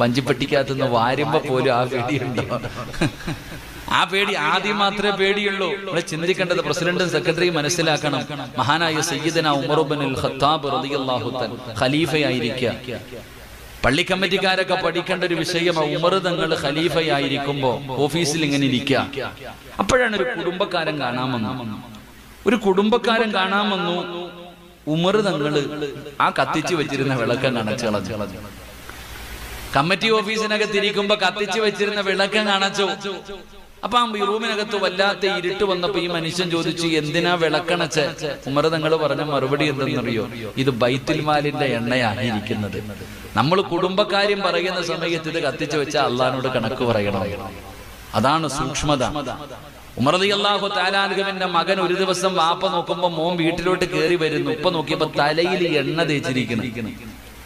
[SPEAKER 1] വഞ്ചിപ്പട്ടിക്കകത്തുനിന്ന് വാരുമ്പോ പോലും ആ പേടിയുണ്ടോ? ആ പേടി ആദ്യം മാത്രമേ പേടിയുള്ളൂ. ഇവിടെ ചിന്തിക്കേണ്ടത് പ്രസിഡന്റും സെക്രട്ടറിയും മനസ്സിലാക്കണം. മഹാനായ സയ്യിദന ഉമർ ഇബ്നുൽ ഖത്താബ് റളിയല്ലാഹു തആല ഖലീഫയായിരിക്കുക. പള്ളി കമ്മിറ്റിക്കാരൊക്കെ പഠിക്കേണ്ട ഒരു വിഷയം, ഉമർ തങ്ങൾ ഖലീഫയായിരിക്കുമ്പോ ഓഫീസിൽ ഇങ്ങനെ ഇരിക്കുക. അപ്പോഴാണ് ഒരു കുടുംബക്കാരൻ കാണാൻ വന്നു. ഉമർ തങ്ങള് ആ കത്തിച്ചു വെച്ചിരുന്ന വിളക്കം അണച്ചു കളഞ്ഞു. കമ്മിറ്റി ഓഫീസിനകത്ത് ഇരിക്കുമ്പോ കത്തിച്ചു വെച്ചിരുന്ന വിളക്കം അണച്ചു. അപ്പൊ ആ റൂമിനകത്ത് വല്ലാത്ത ഇരുട്ട് വന്നപ്പോ ഈ മനുഷ്യൻ ചോദിച്ചു, എന്തിനാ വിളക്കണച്ച്? ഉമർ തങ്ങൾ പറഞ്ഞ മറുപടി എന്തെന്നറിയോ? ഇത് ബൈത്തുൽ മാലിന്റെ എണ്ണയായിരിക്കുന്നത്. നമ്മൾ കുടുംബക്കാര്യം പറയുന്ന സമയത്ത് ഇത് കത്തിച്ചു വെച്ചാൽ അള്ളാനോട് കണക്ക് പറയണം. അതാണ് സൂക്ഷ്മത. ഉമർ റളിയല്ലാഹു തആല അൻഹുവിന്റെ മകൻ ഒരു ദിവസം വാപ്പ നോക്കുമ്പോ മോൻ വീട്ടിലോട്ട് കയറി വരുന്നു. ഉപ്പ നോക്കിയപ്പോ തലയിൽ എണ്ണ തേച്ചിരിക്കുന്നു.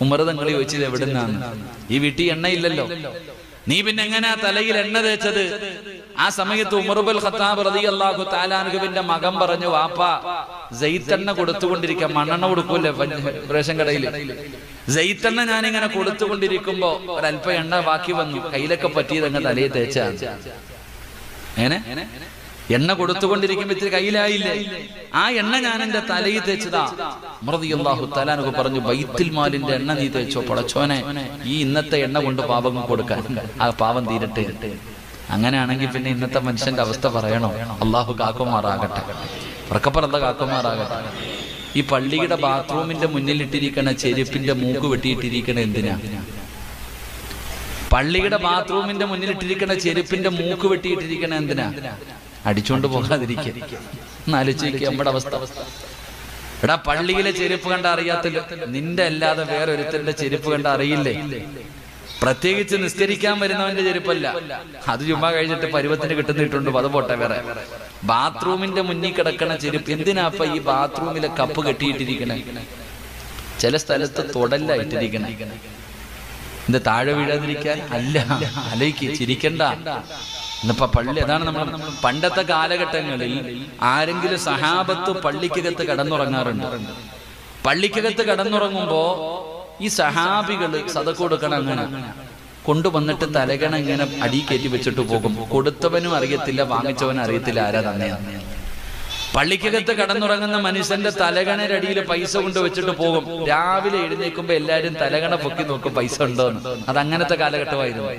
[SPEAKER 1] ഉമർ തങ്ങൾ ചോദിച്ചത് എവിടുന്നാണ്? ഈ വീട്ടിൽ എണ്ണയില്ലല്ലോ, നീ പിന്നെ എങ്ങനെയാ തലയിൽ എണ്ണ തേച്ചത്? ആ സമയത്ത് ഉമർ ഇബ്നുൽ ഖത്താബ് റളിയല്ലാഹു തആല അൻഹുവിന്റെ മകൻ പറഞ്ഞു, വാപ്പ സൈത്തെണ്ണ കൊടുത്തുകൊണ്ടിരിക്കുക, മണ്ണെണ്ണ കൊടുക്കൂല്ലേ റേഷൻ കടയിൽ, സൈത്തെണ്ണ ഞാനിങ്ങനെ കൊടുത്തുകൊണ്ടിരിക്കുമ്പോ ഒരല്പ എണ്ണ ബാക്കി വന്നു, കയ്യിലൊക്കെ പറ്റിയത് അങ്ങ് തലയിൽ തേച്ചാണ്. എണ്ണ കൊടുത്തുകൊണ്ടിരിക്കുമ്പോ ഇത്തിരി കയ്യിലായില്ലേ, ആ എണ്ണ ഞാൻ എന്റെ തലയിൽ തേച്ചതാ. ഉമർ റളിയല്ലാഹു തആല അൻഹു പറഞ്ഞു, ബൈത്തുൽ മാലിന്റെ എണ്ണ നീ തേച്ചോ? പടച്ചോനെ, ഈ ഇന്നത്തെ എണ്ണ കൊണ്ട് പാപം കൊടുക്കാൻ, ആ പാവം തീരട്ടെ. അങ്ങനെയാണെങ്കിൽ പിന്നെ ഇന്നത്തെ മനുഷ്യന്റെ അവസ്ഥ പറയണോ? അള്ളാഹു കാക്കുമാറാകട്ടെ, ഉറക്കപ്പറന്ത കാക്കുമാറാകട്ടെ. ഈ പള്ളിയുടെ ബാത്റൂമിന്റെ മുന്നിലിട്ടിരിക്കണ ചെരുപ്പിന്റെ മൂക്ക് വെട്ടിയിട്ടിരിക്കണ എന്തിനാ? പള്ളിയുടെ ബാത്റൂമിന്റെ മുന്നിലിട്ടിരിക്കണ ചെരുപ്പിന്റെ മൂക്ക് വെട്ടിയിട്ടിരിക്കണ എന്തിനാ? അടിച്ചോണ്ട് പോകാതിരിക്കുക. എന്നാലോചിക്കുക നമ്മുടെ അവസ്ഥ. എടാ, പള്ളിയിലെ ചെരുപ്പ് കണ്ട അറിയാത്തില്ല, നിന്റെ അല്ലാതെ വേറെ ഒരുത്തന്റെ ചെരുപ്പ് കണ്ട അറിയില്ലേ? പ്രത്യേകിച്ച് നിസ്കരിക്കാൻ വരുന്നവന്റെ ചെരുപ്പല്ല, അത് ചുമ്മാ കഴിഞ്ഞിട്ട് പരുവത്തിന് കിട്ടുന്നിട്ടുണ്ട്, അത് പോട്ടെ. വേറെ ബാത്റൂമിന്റെ മുന്നിൽ കിടക്കണ ചെരുപ്പ് എന്തിനാപ്പ ഈ ബാത്റൂമിലെ കപ്പ് കെട്ടിയിട്ടിരിക്കണേ? ചില സ്ഥലത്ത് തൊടല്ലായിട്ടിരിക്കണേ. എന്താ, താഴെ വീഴാതിരിക്കാൻ അല്ല, അലയ്ക്ക് ചിരിക്കണ്ട. ഇന്നിപ്പോ പള്ളി അതാണ്. നമ്മൾ പണ്ടത്തെ കാലഘട്ടങ്ങളിൽ ആരെങ്കിലും സഹാബത്ത് പള്ളിക്കകത്ത് കടന്നുറങ്ങാറുണ്ട്. പള്ളിക്കകത്ത് കടന്നുറങ്ങുമ്പോ ഈ സഹാബികള് സദഖ കൊടുക്കണം, അങ്ങനെ കൊണ്ടുവന്നിട്ട് തലകണ ഇങ്ങനെ അടി കയറ്റി വെച്ചിട്ട് പോകും. കൊടുത്തവനും അറിയത്തില്ല, വാങ്ങിച്ചവനും അറിയത്തില്ല ആരാ തന്നെയാണ്. പള്ളിക്കകത്ത് കടന്നുറങ്ങുന്ന മനുഷ്യന്റെ തലകണയുടെ അടിയിൽ പൈസ കൊണ്ട് വെച്ചിട്ട് പോകും. രാവിലെ എഴുന്നേൽക്കുമ്പോ എല്ലാരും തലകണ പൊക്കി നോക്കും പൈസ ഉണ്ടോന്ന്. അത് അങ്ങനത്തെ കാലഘട്ടമായിരുന്നു.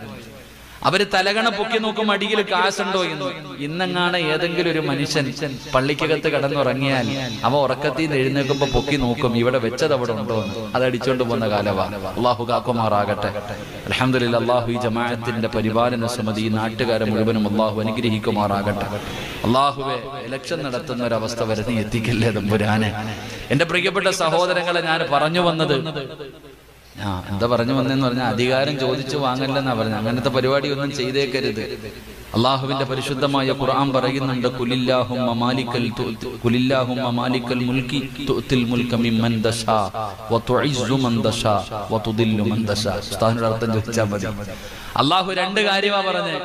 [SPEAKER 1] അവര് തലകണ പൊക്കി നോക്കും അടിയിൽ കാശുണ്ടോ എന്ന്. ഇന്നെങ്ങാണ് ഏതെങ്കിലും ഒരു മനുഷ്യൻ പള്ളിക്കകത്ത് കടന്നുറങ്ങിയാൽ അവ ഉറക്കത്തിൽ നിന്ന് എഴുന്നേൽക്കുമ്പോ പൊക്കി നോക്കും ഇവിടെ വെച്ചത് അവിടെ ഉണ്ടോ എന്ന്. അത് അടിച്ചോണ്ട് പോകുന്ന കാലമാണ്. അള്ളാഹു കാക്കുമാറാകട്ടെ. അൽഹംദുലില്ലാഹ്, അള്ളാഹു ഈ ജമാഅത്തിന്റെ പരിപാലന സമിതി, ഈ നാട്ടുകാരെ മുഴുവനും അള്ളാഹു അനുഗ്രഹിക്കുമാറാകട്ടെ. അള്ളാഹുവെ, ഇലക്ഷൻ നടത്തുന്ന ഒരവസ്ഥ വരെ നീ എത്തിക്കല്ലേ തമ്പുരാനെ. എന്റെ പ്രിയപ്പെട്ട സഹോദരങ്ങളെ, ഞാൻ പറഞ്ഞു വന്നത്, എന്താ പറഞ്ഞു വന്നെന്ന് പറഞ്ഞാൽ അധികാരം ചോദിച്ചു വാങ്ങല്ലെന്നാ പറഞ്ഞു. അങ്ങനത്തെ പരിപാടി ഒന്നും ചെയ്തേക്കരുത്. അള്ളാഹുവിന്റെ പരിശുദ്ധമായ ഖുർആൻ പറയുന്നുണ്ട്, ഖുലില്ലാഹുമ്മ മാലിക്കൽ മുൽക്കി തുഅ്തിൽ മുൽക മിമ്മൻ തശാ വതുഇസ്സു മൻ തശാ വതുദില്ലു മൻ തശാ. ഉസ്താദിന്റെ അർത്ഥം ചോദിച്ചാൽ മതി. അള്ളാഹു രണ്ട് കാര്യമാ പറഞ്ഞേ.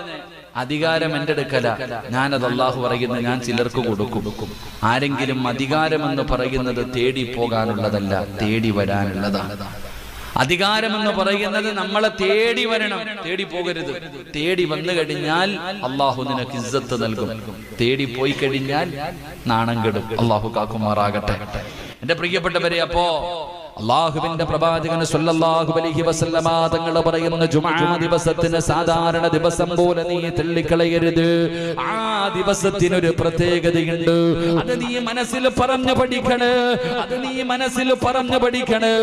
[SPEAKER 1] അധികാരം എന്റെ അടുക്കല, ഞാനത് അള്ളാഹു പറയുന്നത് ഞാൻ ചിലർക്ക് കൊടുക്കും. ആരെങ്കിലും അധികാരമെന്ന് പറയുന്നത് തേടി പോകാനുള്ളതല്ല, തേടി വരാനുള്ളതാണ്. അധികാരമെന്ന് പറയുന്നത് നമ്മളെ തേടി വരണം, തേടി പോകരുത്. തേടി വന്നു കഴിഞ്ഞാൽ അള്ളാഹു നിനക്ക് ഇസ്സത്ത് നൽകും, തേടി പോയി കഴിഞ്ഞാൽ നാണം കെടും. അള്ളാഹു കാക്കുമാറാകട്ടെ. എന്റെ പ്രിയപ്പെട്ടവരെ, അപ്പോ അല്ലാഹുവിന്റെ പ്രവാചകൻ സല്ലല്ലാഹു അലൈഹി വസല്ലമ തങ്ങൾ പറയുന്ന ജുമുഅ ദിവസത്തിന് സാധാരണ ദിവസം പോലെ നീ തള്ളിക്കളയരുത്. ആ ദിവസത്തിന് ഒരു പ്രത്യേകതയുണ്ട്. അത് നീ മനസ്സിൽ പറഞ്ഞു പഠിക്കണേ. അത് നീ മനസ്സിൽ പറഞ്ഞു പഠിക്കണേ.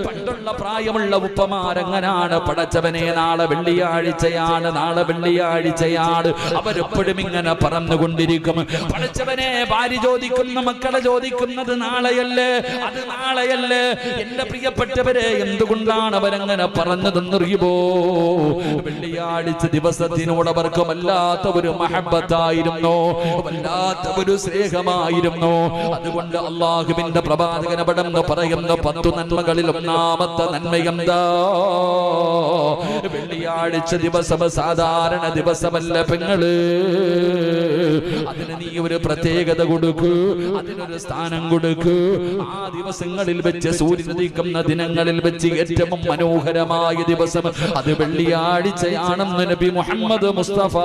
[SPEAKER 1] പണ്ടുള്ള പ്രായമുള്ള ഉപ്പമാരങ്ങനാണ്, പടച്ചവനെ നാളെ വെള്ളിയാഴ്ചയാണ്, നാളെ വെള്ളിയാഴ്ചയാണ്. അവരെപ്പോഴും ഇങ്ങനെ പറഞ്ഞുകൊണ്ടിരിക്കും. പടച്ചവനെ ഭാര്യ ചോദിക്കുന്ന, മക്കളെ ചോദിക്കുന്നത് നാളെയല്ലേ, അത് നാളെയല്ലേ. എന്റെ പ്രിയപ്പെട്ടവരെ, എന്തുകൊണ്ടാണ് അവരങ്ങനെ പറഞ്ഞതെന്നറിയുമോ? വെള്ളിയാഴ്ച ദിവസത്തിനോട് അവർക്ക് വല്ലാത്ത ഒരു മഹബത്തായിരുന്നു, വല്ലാത്ത ഒരു സ്നേഹമായിരുന്നു. അതുകൊണ്ട് അല്ലാഹുവിന്റെ പ്രവാചകൻ അവിടെന്ന് പറയുന്ന 10 നന്മകളിൽ ഒന്നാമത്തെ നന്മയെന്താ? വെള്ളിയാഴ്ച ദിവസം സാധാരണ ദിവസമല്ല പെങ്ങള്. അതിന് നീ ഒരു പ്രത്യേകത കൊടുക്കൂ, അതിനൊരു സ്ഥാനം കൊടുക്കൂ. ആ ദിവസങ്ങളിൽ വെച്ച്, സൂര്യൻ ഉദിക്കുന്ന ദിനങ്ങളിൽ വെച്ച് ഏറ്റവും മനോഹരമായ ദിവസം അത് വെള്ളിയാഴ്ചയാണെന്ന് നബി മുഹമ്മദ് മുസ്തഫ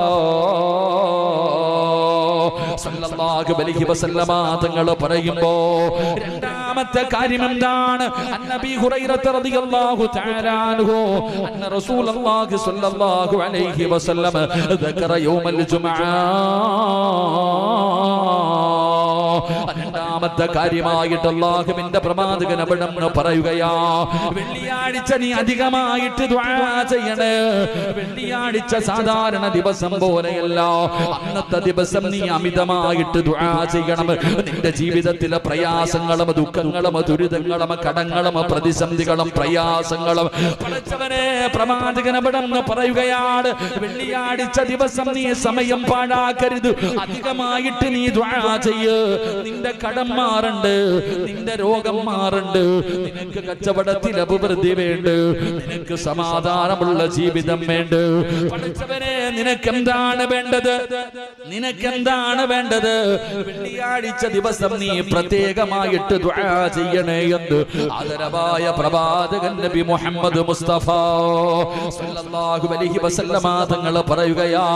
[SPEAKER 1] സല്ലല്ലാഹു അലൈഹി വസല്ലമ തങ്ങൾ പറയുമ്പോ രണ്ടാമത്തെ കാര്യം എന്താണ്? നബി ഹുറൈറ റളിയല്ലാഹു തആല അൻഹു അന്ന റസൂലുള്ളാഹി സ്വല്ലല്ലാഹു അലൈഹി വസല്ലം ദക്കറ യൗമൽ ജുമുഅ. രണ്ടാമത്തെ കാര്യമായിട്ട് അല്ലാഹുവിന്റെ പ്രവാചകൻ അവിടെന്ന് പറയുകയാ, വെള്ളിയാഴ്ച നീ അധികമായിട്ട് ദുആ ചെയ്യണേ. വെള്ളിയാഴ്ച സാധാരണ ദിവസം പോലെയല്ല, അന്നത്തെ ദിവസം നീ അമിതമായിട്ട് ദുആ ചെയ്യണം. നിന്റെ ജീവിതത്തിലെ പ്രയാസങ്ങളും ദുഃഖങ്ങളും ദുരിതങ്ങളും കടങ്ങളും പ്രതിസന്ധികളും പ്രയാസങ്ങളും പടച്ചവനെ പ്രവാചകൻ അവിടെന്ന് പറയുകയാണ്, വെള്ളിയാഴ്ച ദിവസം നീ സമയം പാഴാക്കരുത്. അധികമായിട്ട് നീ ദുആ ചെയ്യ്. നിന്റെ കടം മാറണ്ട്, നിന്റെ രോഗം മാറണ്ട്, നിനക്ക് കച്ചവടത്തിൽ അഭിവൃദ്ധി വേണ്ട, നിനക്ക് സമാധാനമുള്ള ജീവിതം വേണ്ട. പഠിച്ചവനെ, നിനക്കെന്താണ് വേണ്ടത്? നിനക്കെന്താണ് വേണ്ടത്? വെള്ളിയാഴ്ച ദിവസം നീ പ്രത്യേകമായിട്ട് ദുആ ചെയ്യണേ എന്ന് ആദരവായ പ്രവാചകൻ നബി മുഹമ്മദ് മുസ്തഫ സല്ലല്ലാഹു അലൈഹി വസല്ലമ തങ്ങൾ പറയുകയാ,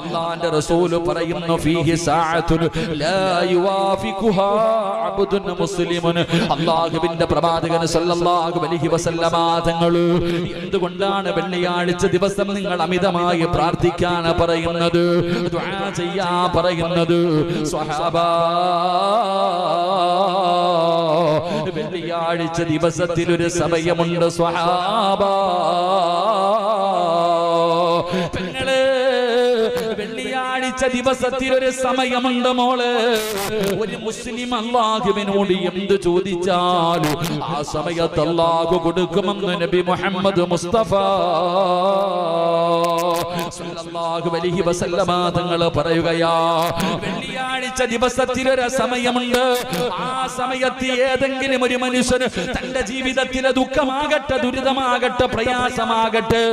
[SPEAKER 1] അല്ലാഹുവിന്റെ റസൂൽ പറയുന്നു, ഫീഹി സഅത്തുൻ ലാ യുവാഫിഖുഹാ അബ്ദുൻ മുസ്ലിമുൻ. അല്ലാഹുവിന്റെ പ്രവാചകൻ സല്ലല്ലാഹു അലൈഹി വസല്ലമ തങ്ങൾ എന്തുകൊണ്ടാണ് വെള്ളിയാഴ്ച ദിവസം നിങ്ങൾ അമിതമായി പ്രാർത്ഥിക്കാൻ പറയുന്നത്, ദുആ ചെയ്യാൻ പറയുന്നത്? സ്വഹാബാ, വെള്ളിയാഴ്ച ദിവസത്തിൽ ഒരു സമയമുണ്ട് സ്വഹാബാ. പെങ്ങളെ, വെള്ളിയാഴ്ച ദിവസത്തിൽ ഒരു സമയമുണ്ട് മോള്. ഒരു മുസ്ലിം അല്ലാഹുവിനോട് എന്ത് ചോദിച്ചാലും ആ സമയത്ത് അല്ലാഹു കൊടുക്കുമെന്ന് നബി മുഹമ്മദ് മുസ്തഫ സല്ലല്ലാഹു അലൈഹി വസല്ലമ തങ്ങൾ പറയുകയാ, വെള്ളിയാഴ്ച ദിവസത്തിൽ ഒരു സമയമുണ്ട്. ആ സമയത്ത് ഏതെങ്കിലും ഒരു മനുഷ്യന് തന്റെ ജീവിതത്തിലെ ദുഃഖമാകട്ടെ, ദുരിതമാകട്ടെ, പ്രയാസമാകട്ടെ,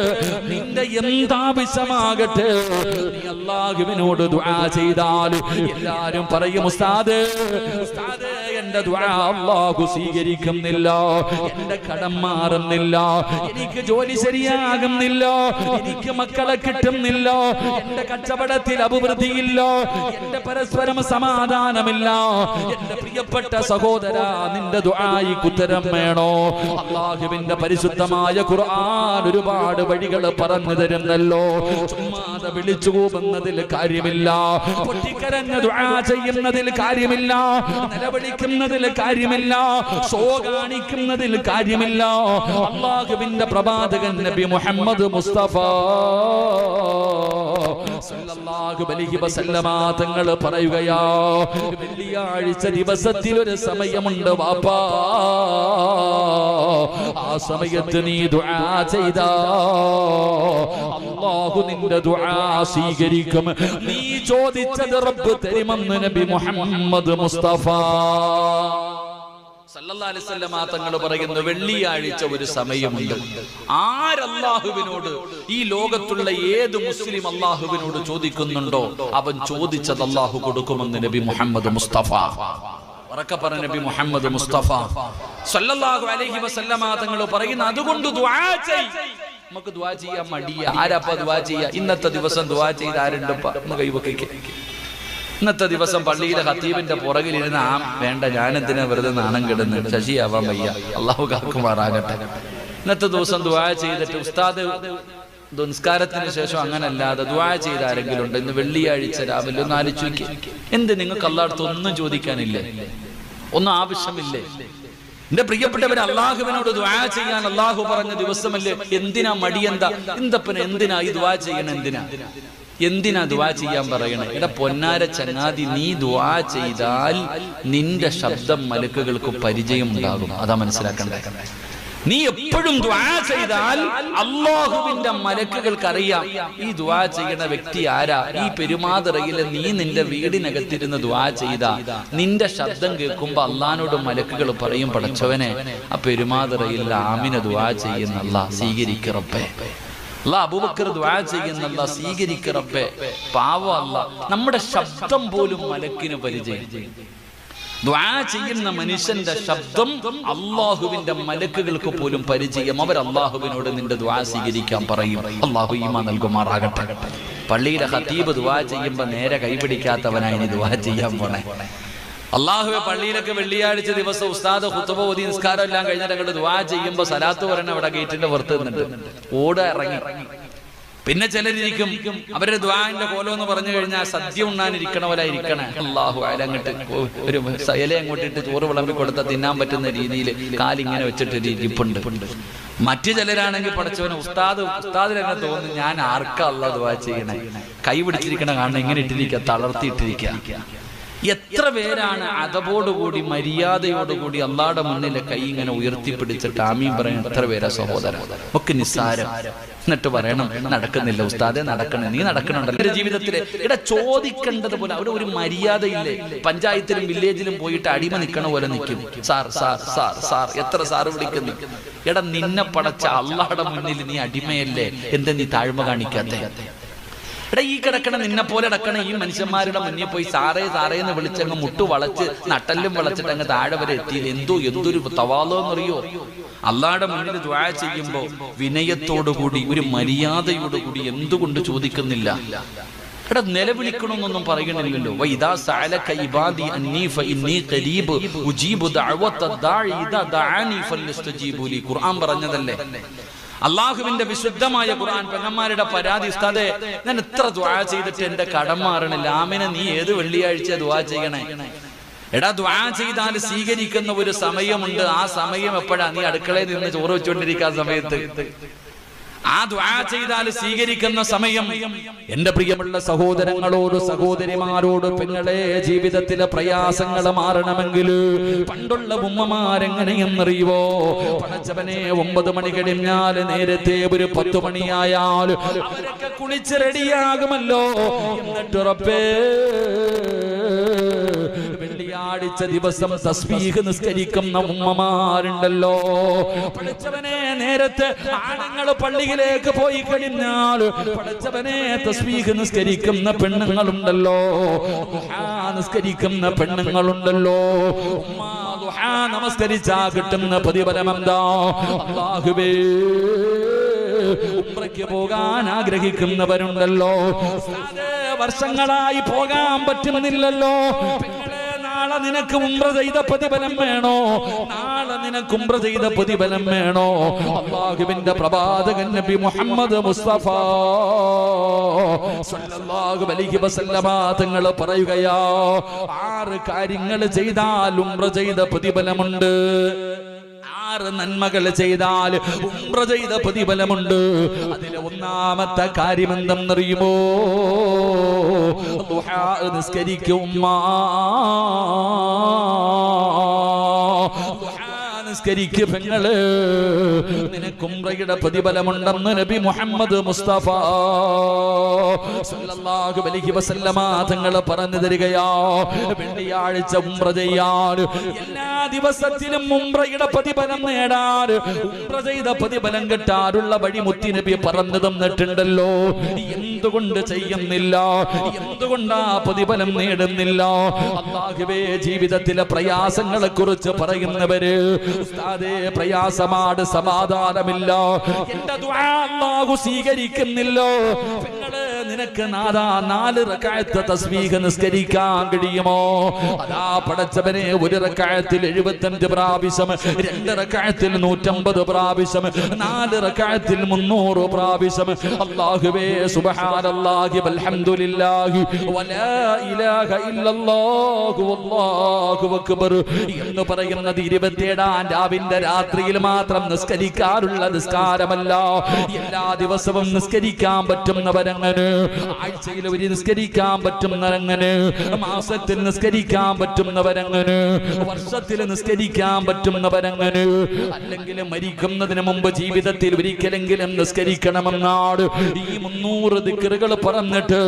[SPEAKER 1] നിന്റെ എന്താവശ്യമാകട്ടെ, നീ അല്ലാഹുവിനോട് ദുആ ചെയ്താൽ എല്ലാരും പറയും, ഉസ്താദ് ഉസ്താദ് എന്റെ ദുആ അല്ലാഹു സ്വീകരിക്കുന്നില്ല, എന്റെ കടം മാറുന്നില്ല, എനിക്ക് ജോലി ശരിയാകുന്നില്ല, എനിക്ക് മക്കളെ കിട്ടുന്നില്ല, എന്റെ കച്ചവടത്തിൽ അഭിവൃദ്ധിയില്ല, എന്റെ പരസ്പരം സമാധാനമില്ല. എന്റെ പ്രിയപ്പെട്ട സഹോദര, നിന്റെ ദുആയ്ക്ക് ഉത്തരം വേണോ? അല്ലാഹുവിന്റെ പരിശുദ്ധമായ ഖുർആൻ ഒരുപാട് വഴികൾ പറഞ്ഞു തരുന്നല്ലോ. ചുമ്മാതെ വിളിച്ചു പോകുന്നതിൽ കാര്യമില്ല, പൊട്ടിക്കരഞ്ഞ് ദുആ ചെയ്യുന്നതിൽ കാര്യമില്ല, നിലവിളിക്കുന്നതിൽ കാര്യമില്ല, ഷോ കാണിക്കുന്നതിൽ കാര്യമില്ല. അല്ലാഹുവിന്റെ പ്രവാചകൻ നബി മുഹമ്മദ് മുസ്തഫ സല്ലല്ലാഹു അലൈഹി വസല്ലമ തങ്ങൾ പറയുകയാ, വെള്ളിയാഴ്ച ദിവസത്തിൽ ഒരു സമയമുണ്ട് വാപ്പാ. ആ സമയത്ത് നീ ദുആ ചെയ്താ അല്ലാഹു നിന്റെ ദുആ സ്വീകരിക്കും. നീ ചോദിച്ചത് റബ്ബ് തരുമെന്ന് നബി മുഹമ്മദ് മുസ്തഫ സല്ലല്ലാഹു അലൈഹി വസല്ലമ തങ്ങൾ പറയുന്നു, വെള്ളിയാഴ്ച ഒരു സമയമുണ്ട്. ആരല്ലാഹുവിനോട്, ഈ ലോകത്തുള്ള ഏത് മുസ്ലിം അല്ലാഹുവിനോട് ചോദിക്കുന്നുണ്ടോ അവൻ ചോദിച്ചത് അല്ലാഹു കൊടുക്കുമെന്ന് നബി മുഹമ്മദ് മുസ്തഫ ഉറക്കെ പറഞ്ഞ നബി മുഹമ്മദ് മുസ്തഫ സല്ലല്ലാഹു അലൈഹി വസല്ലമ തങ്ങൾ പറയുന്നു, അതുകൊണ്ട് ദുആ ചെയ്യ്. നമുക്ക് ദുആ ചെയ്യാൻ മടിയ, ആരാപ്പ ദുആ ചെയ്യാ? ഇന്നത്തെ ദിവസം ദുആ ചെയ്ത് ആരുണ്ടപ്പ? ഒന്ന് കൈവക്കേ. ഇന്നത്തെ ദിവസം പള്ളിയിലെ ഖത്തീബിന്റെ പുറകിലിരുന്ന് വേണ്ട, ഞാനെന്തിനാ വെറുതെ നാണം കിടന്ന് ശശിയാവാൻ വയ്യ, അള്ളാഹു കാക്കുമാറാകട്ടെ. ഇന്നത്തെ ദിവസം ദുആ ചെയ്തിട്ട് ഉസ്താദ് നിസ്കാരത്തിന് ശേഷം അങ്ങനല്ലാതെ ദുആ ചെയ്ത ആരെങ്കിലും ഉണ്ട്? ഇന്ന് വെള്ളിയാഴ്ച രാവിലെ ഒന്ന് ആലോചിക്കുക. എന്ത് നിങ്ങൾക്ക് അല്ലാഹുവോട് ഒന്നും ചോദിക്കാനില്ലേ? ഒന്നും ആവശ്യമില്ലേ? എന്റെ പ്രിയപ്പെട്ടവർ, അള്ളാഹുവിനോട് ദുആ ചെയ്യാൻ അള്ളാഹു പറഞ്ഞ ദിവസമല്ലേ? എന്തിനാ മടിയെന്താ? എന്തിനാ ഈ ദുആ ചെയ്യണം? എന്തിനാ ദുആ ചെയ്യാൻ പറയണേ? എടാ പൊന്നാര ചങ്ങാതി, നീ ദുആ ചെയ്താൽ നിന്റെ ശബ്ദം മലക്കുകൾക്ക് പരിചയം ഉണ്ടാകും. അതാ മനസ്സിലാക്കണ്ടേ. നീ എപ്പോഴും ദുആ ചെയ്താൽ അല്ലാഹുവിന്റെ മലക്കുകൾക്ക് അറിയാം ഈ ദുആ ചെയ്യുന്ന വ്യക്തി ആരാ. ഈ പെരുമാതിറയിൽ നീ നിന്റെ വീടിനകത്തിരുന്ന് ദുആ ചെയ്താ നിന്റെ ശബ്ദം കേൾക്കുമ്പോ അള്ളാഹിനോട് മലക്കുകൾ പറയും, പടച്ചവനെ ആ പെരുമാതിറയിൽ ആമിന ദുആ ചെയ്യുന്ന അല്ലാഹ് സ്വീകരിക്ക് റബ്ബേ. അല്ലാഹ് അബൂബക്കർ ദുആ ചെയ്യുന്ന അല്ലാഹ് സ്വീകരിക്ക് റബ്ബേ. പാവം അല്ലാഹ്, നമ്മുടെ ശബ്ദം പോലും മലക്കിന് പരിചയം. ദുആ ചെയ്യുന്ന മനുഷ്യന്റെ ശബ്ദം അല്ലാഹുവിന്റെ മലക്കുകൾക്ക് പോലും പരിചയം. അവർ അല്ലാഹുവിനോട് നിന്റെ ദുആ സ്വീകരിക്കാൻ പറയും. അല്ലാഹു ഈമാൻ നൽകുമാറാകട്ടെ. പള്ളിയിലെ ഖതീബ് ദുആ ചെയ്യുമ്പോൾ നേരെ കൈപിടിക്കാത്തവനായി നീ ദുആ ചെയ്യാൻ പോണേ. അല്ലാഹുവേ, പള്ളിയിലൊക്കെ വെള്ളിയാഴ്ച ദിവസം ഉസ്താദ് ഖുതുബ ഓതി നിസ്കാരം എല്ലാം കഴിഞ്ഞിട്ട് അങ്ങോട്ട് ദുആ ചെയ്യുമ്പോൾ സലാത്ത് പറയണ അവിടെ ഗേറ്റിന്റെ പുറത്ത് നിന്നിട്ട് ഓട ഇറങ്ങി. പിന്നെ ചിലരിരിക്കും, അവരുടെ ദുആന്റെ കോലം എന്ന് പറഞ്ഞു കഴിഞ്ഞാൽ സദ്യ ഉണ്ണാനിരിക്കണ പോലെ ഇരിക്കണേ. അല്ലാഹു അല അങ്ങോട്ട് ഒരു ഇല അങ്ങോട്ടിട്ട് ചോറ് വിളമ്പി കൊടുത്താൽ തിന്നാൻ പറ്റുന്ന രീതിയിൽ കാലിങ്ങനെ വെച്ചിട്ട് ഇരിപ്പുണ്ട്. മറ്റു ചിലരാണെങ്കിൽ പടച്ചവന് ഉസ്താദിന് തന്നെ തോന്നുന്നു, ഞാൻ ആർക്കാ അല്ലാഹ് ദുആ ചെയ്യണേ? കൈ പിടിച്ചിരിക്കണ കാണണം, ഇങ്ങനെ ഇട്ടിരിക്കുക, തളർത്തിയിട്ടിരിക്കുക. എത്ര പേരാണ് അതബോടുകൂടി മര്യാദയോടുകൂടി അള്ളാഹുടെ മുന്നിലെ കൈ ഇങ്ങനെ ഉയർത്തിപ്പിടിച്ചിട്ട് ആമീൻ പറയാൻ? എത്ര പേരാ സഹോദരൻ? ഒക്കെ നിസ്സാരം. എന്നിട്ട് പറയണം, നടക്കുന്നില്ല ഉസ്താദെ, നടക്കണം. നീ നടക്കണുണ്ടല്ലോ ജീവിതത്തില്. ഇവിടെ ചോദിക്കേണ്ടത് പോലെ അവിടെ ഒരു മര്യാദയില്ലേ? പഞ്ചായത്തിലും വില്ലേജിലും പോയിട്ട് അടിമ നിൽക്കണ പോലെ നിൽക്കും. സാർ സാർ സാർ സാർ, എത്ര സാറ് വിളിക്കുന്നു? എടാ, നിന്നെ പടച്ച അള്ളാഹുടെ മുന്നിൽ നീ അടിമയല്ലേ? എന്താ നീ താഴ്മ കാണിക്കാത്തെ? എടാ, ഈ കിടക്കണ നിന്നെ പോലെ കിടക്കണ ഈ മനുഷ്യന്മാരുടെ മുന്നിൽ പോയി സാറേ സാറേ എന്ന് വിളിച്ചങ്ങ് മുട്ടു വളച്ച് നട്ടല്ലും വളച്ചിട്ട് അങ്ങ് താഴെ വരെ എത്തിയില്ല. എന്തൊരു തവാലോ എന്നറിയോ? അള്ളാഹുടെ മുന്നിൽ ദുആ ചെയ്യുമ്പോ വിനയത്തോടുകൂടി ഒരു മര്യാദയോടുകൂടി എന്തുകൊണ്ട് ചോദിക്കുന്നില്ല? എടാ, നിലവിളിക്കണമെന്നൊന്നും പറയണില്ലല്ലോ. വഇദാ സഅലക ഇബാദി അന്നീ ഫഇന്നീ ഖരീബ് ഉജീബു ദഅവത ദാഇ ഇദാ ദഅാനി ഫലസ്തജീബു ലി. ഖുർആൻ പറഞ്ഞതല്ലേ? അള്ളാഹുവിന്റെ വിശുദ്ധമായ ഖുർആൻ. പെങ്ങന്മാരുടെ പരാതി, ഉസ്താദേ ഞാൻ എത്ര ദുആ ചെയ്തിട്ട് എന്റെ കടം മാറണില്ല. ആമിനെ, നീ ഏത് വെള്ളിയാഴ്ച ദുആ ചെയ്യണേ? എടാ, ദുആ ചെയ്താൽ സ്വീകരിക്കുന്ന ഒരു സമയമുണ്ട്. ആ സമയം എപ്പോഴാ? നീ അടുക്കളയിൽ നിന്ന് ചോറ് വെച്ചുകൊണ്ടിരിക്കുന്ന സമയത്ത്. ആ ദുആ ചെയ്താൽ സ്വീകരിക്കുന്ന സമയം. എന്റെ പ്രിയമുള്ള സഹോദരങ്ങളോട് സഹോദരിമാരോട്, പെങ്ങളെ, ജീവിതത്തിലെ പ്രയാസങ്ങൾ മാറണമെങ്കിൽ പണ്ടുള്ള ഉമ്മമാരെങ്ങനെയെന്നറിയുവോ? പടച്ചവനെ, 9 മണി കഴിഞ്ഞാൽ നേരത്തെ ഒരു 10 മണിയായാൽ അവരൊക്കെ കുളിച്ച് റെഡിയാകുമല്ലോ. എന്നിട്ട് റബ്ബേ, വെള്ളിയാഴ്ച ദിവസം തസ്ബീഹ് നിസ്കരിക്കുന്ന ഉമ്മമാരുണ്ടല്ലോ. പടച്ചവനെ, നേരത്തെ ആണുങ്ങൾ പള്ളിയിലേക്ക് പോയി കഴിഞ്ഞാൽ പടച്ചവനെ തസ്ബീഹ് നിസ്കരിക്കുന്ന പെണ്ണുങ്ങളുണ്ടല്ലോ, നിസ്കരിക്കുന്ന പെണ്ണുങ്ങളുണ്ടല്ലോ. നമസ്കരിച്ചാ കിട്ടുന്ന പ്രതിഫലം എന്താ? അല്ലാഹുവേ, ഉംറയ്ക്ക് പോകാൻ ആഗ്രഹിക്കുന്നവരുണ്ടല്ലോ. വർഷങ്ങളായി പോകാൻ പറ്റുന്നില്ലല്ലോ. നാളെ നിനക്ക് ഉംറ ചെയ്ത പ്രതിഫലം വേണോ? നാളെ നിനക്ക് ഉംറ ചെയ്ത പ്രതിഫലം വേണോ? അല്ലാഹുവിന്റെ പ്രവാചകൻ നബി മുഹമ്മദ് മുസ്തഫ സ്വല്ലല്ലാഹു അലൈഹി വസല്ലമ തങ്ങൾ പറയുകയാ, 6 കാര്യങ്ങൾ ചെയ്താൽ ഉംറ ചെയ്ത പ്രതിഫലമുണ്ട്. 6 നന്മകൾ ചെയ്താൽ ഉംറ ചെയ്ത പ്രതിഫലമുണ്ട്. അതിലെ ഒന്നാമത്തെ കാര്യം എന്തെന്നറിയുമോ? ദുആ നിസ്കരിക്കും ഉമ്മ. നിസ്കരിക്ക് പെങ്ങള്, നിനക്ക് ഉംറയുടെ പ്രതിഫലമുണ്ടെന്ന് നബി മുഹമ്മദ് മുസ്തഫ സ്വല്ലല്ലാഹു അലൈഹി വസല്ലമ തങ്ങൾ പറഞ്ഞു തരികയാ. വെള്ളിയാഴ്ച ഉംറ ചെയ്യാൻ, എല്ലാ ദിവസത്തിലും ഉംറയുടെ പ്രതിഫലം നേടാൻ, ഉംറ ചെയ്ത പ്രതിഫലം കിട്ടാനുള്ള വഴി മുത്തി നബി പറഞ്ഞു തന്നിട്ടുണ്ടല്ലോ. എന്തുകൊണ്ട് ചെയ്യുന്നില്ല? എന്തുകൊണ്ടാ പ്രതിഫലം നേടുന്നില്ല? അല്ലാഹുവേ, ജീവിതത്തിലെ പ്രയാസങ്ങളെ കുറിച്ച് പറയുന്നവര്, ഉസ്താദേ പ്രയാസമാണ്, സമാധാനമില്ല, എന്റെ ദുആ അല്ലാഹു സ്വീകരിക്കുന്നില്ലോ. പെങ്ങളെ, നിനക്ക് നാദാ 4 റക്അത്ത് തസ്ബീഹ് നിസ്കരിക്കാൻ കഴിയുമോ? അതാ പടച്ചവനെ, ഒരു റക്അത്തിൽ 75 പ്രാവശ്യം, 2 റക്അത്തിൽ 150 പ്രാവശ്യം, 4 റക്അത്തിൽ 300 പ്രാവശ്യം. അല്ലാഹുവേ സുബ്ഹാനല്ലാഹി വൽഹംദുലില്ലാഹി വലാ ഇലാഹ ഇല്ലല്ലാഹു വല്ലാഹു അക്ബർ എന്ന് പറയുന്നത് 27-ാം രാവിന്റെ രാത്രിയിൽ മാത്രം നിസ്കരിക്കാറുള്ള നിസ്കാരമല്ല. എല്ലാ ദിവസവും നിസ്കരിക്കാൻ പറ്റുന്നവരങ്ങനെ, ആഴ്ചയിൽ ഒരു നിസ്കരിക്കാൻ പറ്റുന്നവരങ്ങനെ, മാസത്തിൽ നിസ്കരിക്കാൻ പറ്റുന്നവരങ്ങനെ, വർഷത്തിൽ നിസ്കരിക്കാൻ പറ്റുന്നവരങ്ങനെ, അല്ലെങ്കിൽ മരിക്കുന്നതിന് മുമ്പ് ജീവിതത്തിൽ ഒരിക്കലെങ്കിലും നിസ്കരിക്കണമെന്നാണ് ഈ 300 ദിക്റുകൾ പറഞ്ഞിട്ട്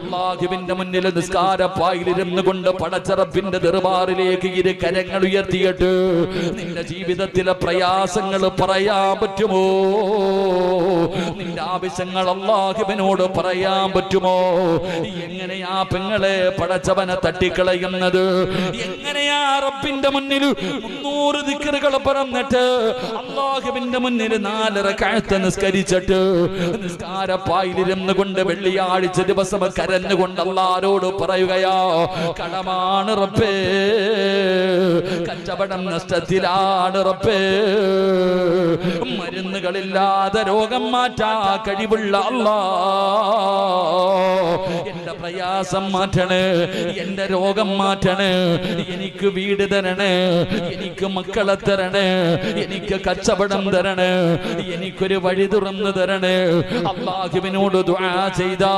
[SPEAKER 1] അല്ലാഹുവിന്റെ മുന്നിൽ നിസ്കാരപ്പായിലിരുന്നു കൊണ്ട് പടച്ചറപ്പിന്റെ ദർബാറിലേക്ക് ഇരു കരങ്ങൾ ഉയർത്തിയിട്ട് നിന്റെ ജീവിതത്തിലെ പ്രയാസങ്ങൾ പറയാൻ പറ്റുമോ? നിന്റെ ആവശ്യങ്ങൾ അല്ലാഹുവിനോട് പറയാൻ പറ്റുമോ? എങ്ങനെയാ പെങ്ങളെ പടച്ചവനെ തട്ടിക്കളയുന്നത്? എങ്ങനെയാ റബ്ബിന്റെ മുന്നിൽ 300 ദിക്റുകൾ പറഞ്ഞിട്ട് അല്ലാഹുവിന്റെ മുന്നിൽ 4 റക്അത്ത് നിസ്കരിച്ചിട്ട് നിസ്കാരപ്പായിലിരുന്നു കൊണ്ട് വെള്ളിയാഴ്ച ദിവസം കരഞ്ഞുകൊണ്ട് അല്ലാഹുവോട് പറയുകയാ, കടമാണ് റബ്ബേ, കച്ചവടം നഷ്ടത്തിലാണ് റബ്ബേ, മരുന്നുകളില്ലാതെ രോഗം മാറ്റാ കഴിവുള്ള അല്ലാഹ്, എന്റെ പ്രയാസം മാറ്റണേ, എന്റെ രോഗം മാറ്റണേ, എനിക്ക് വീട് തരണേ, എനിക്ക് മക്കളെ തരണേ, എനിക്ക് കച്ചവടം തരണേ, എനിക്കൊരു വഴി തുറന്നു തരണേ. അല്ലാഹുവിനോട് ദുആ ചെയ്താ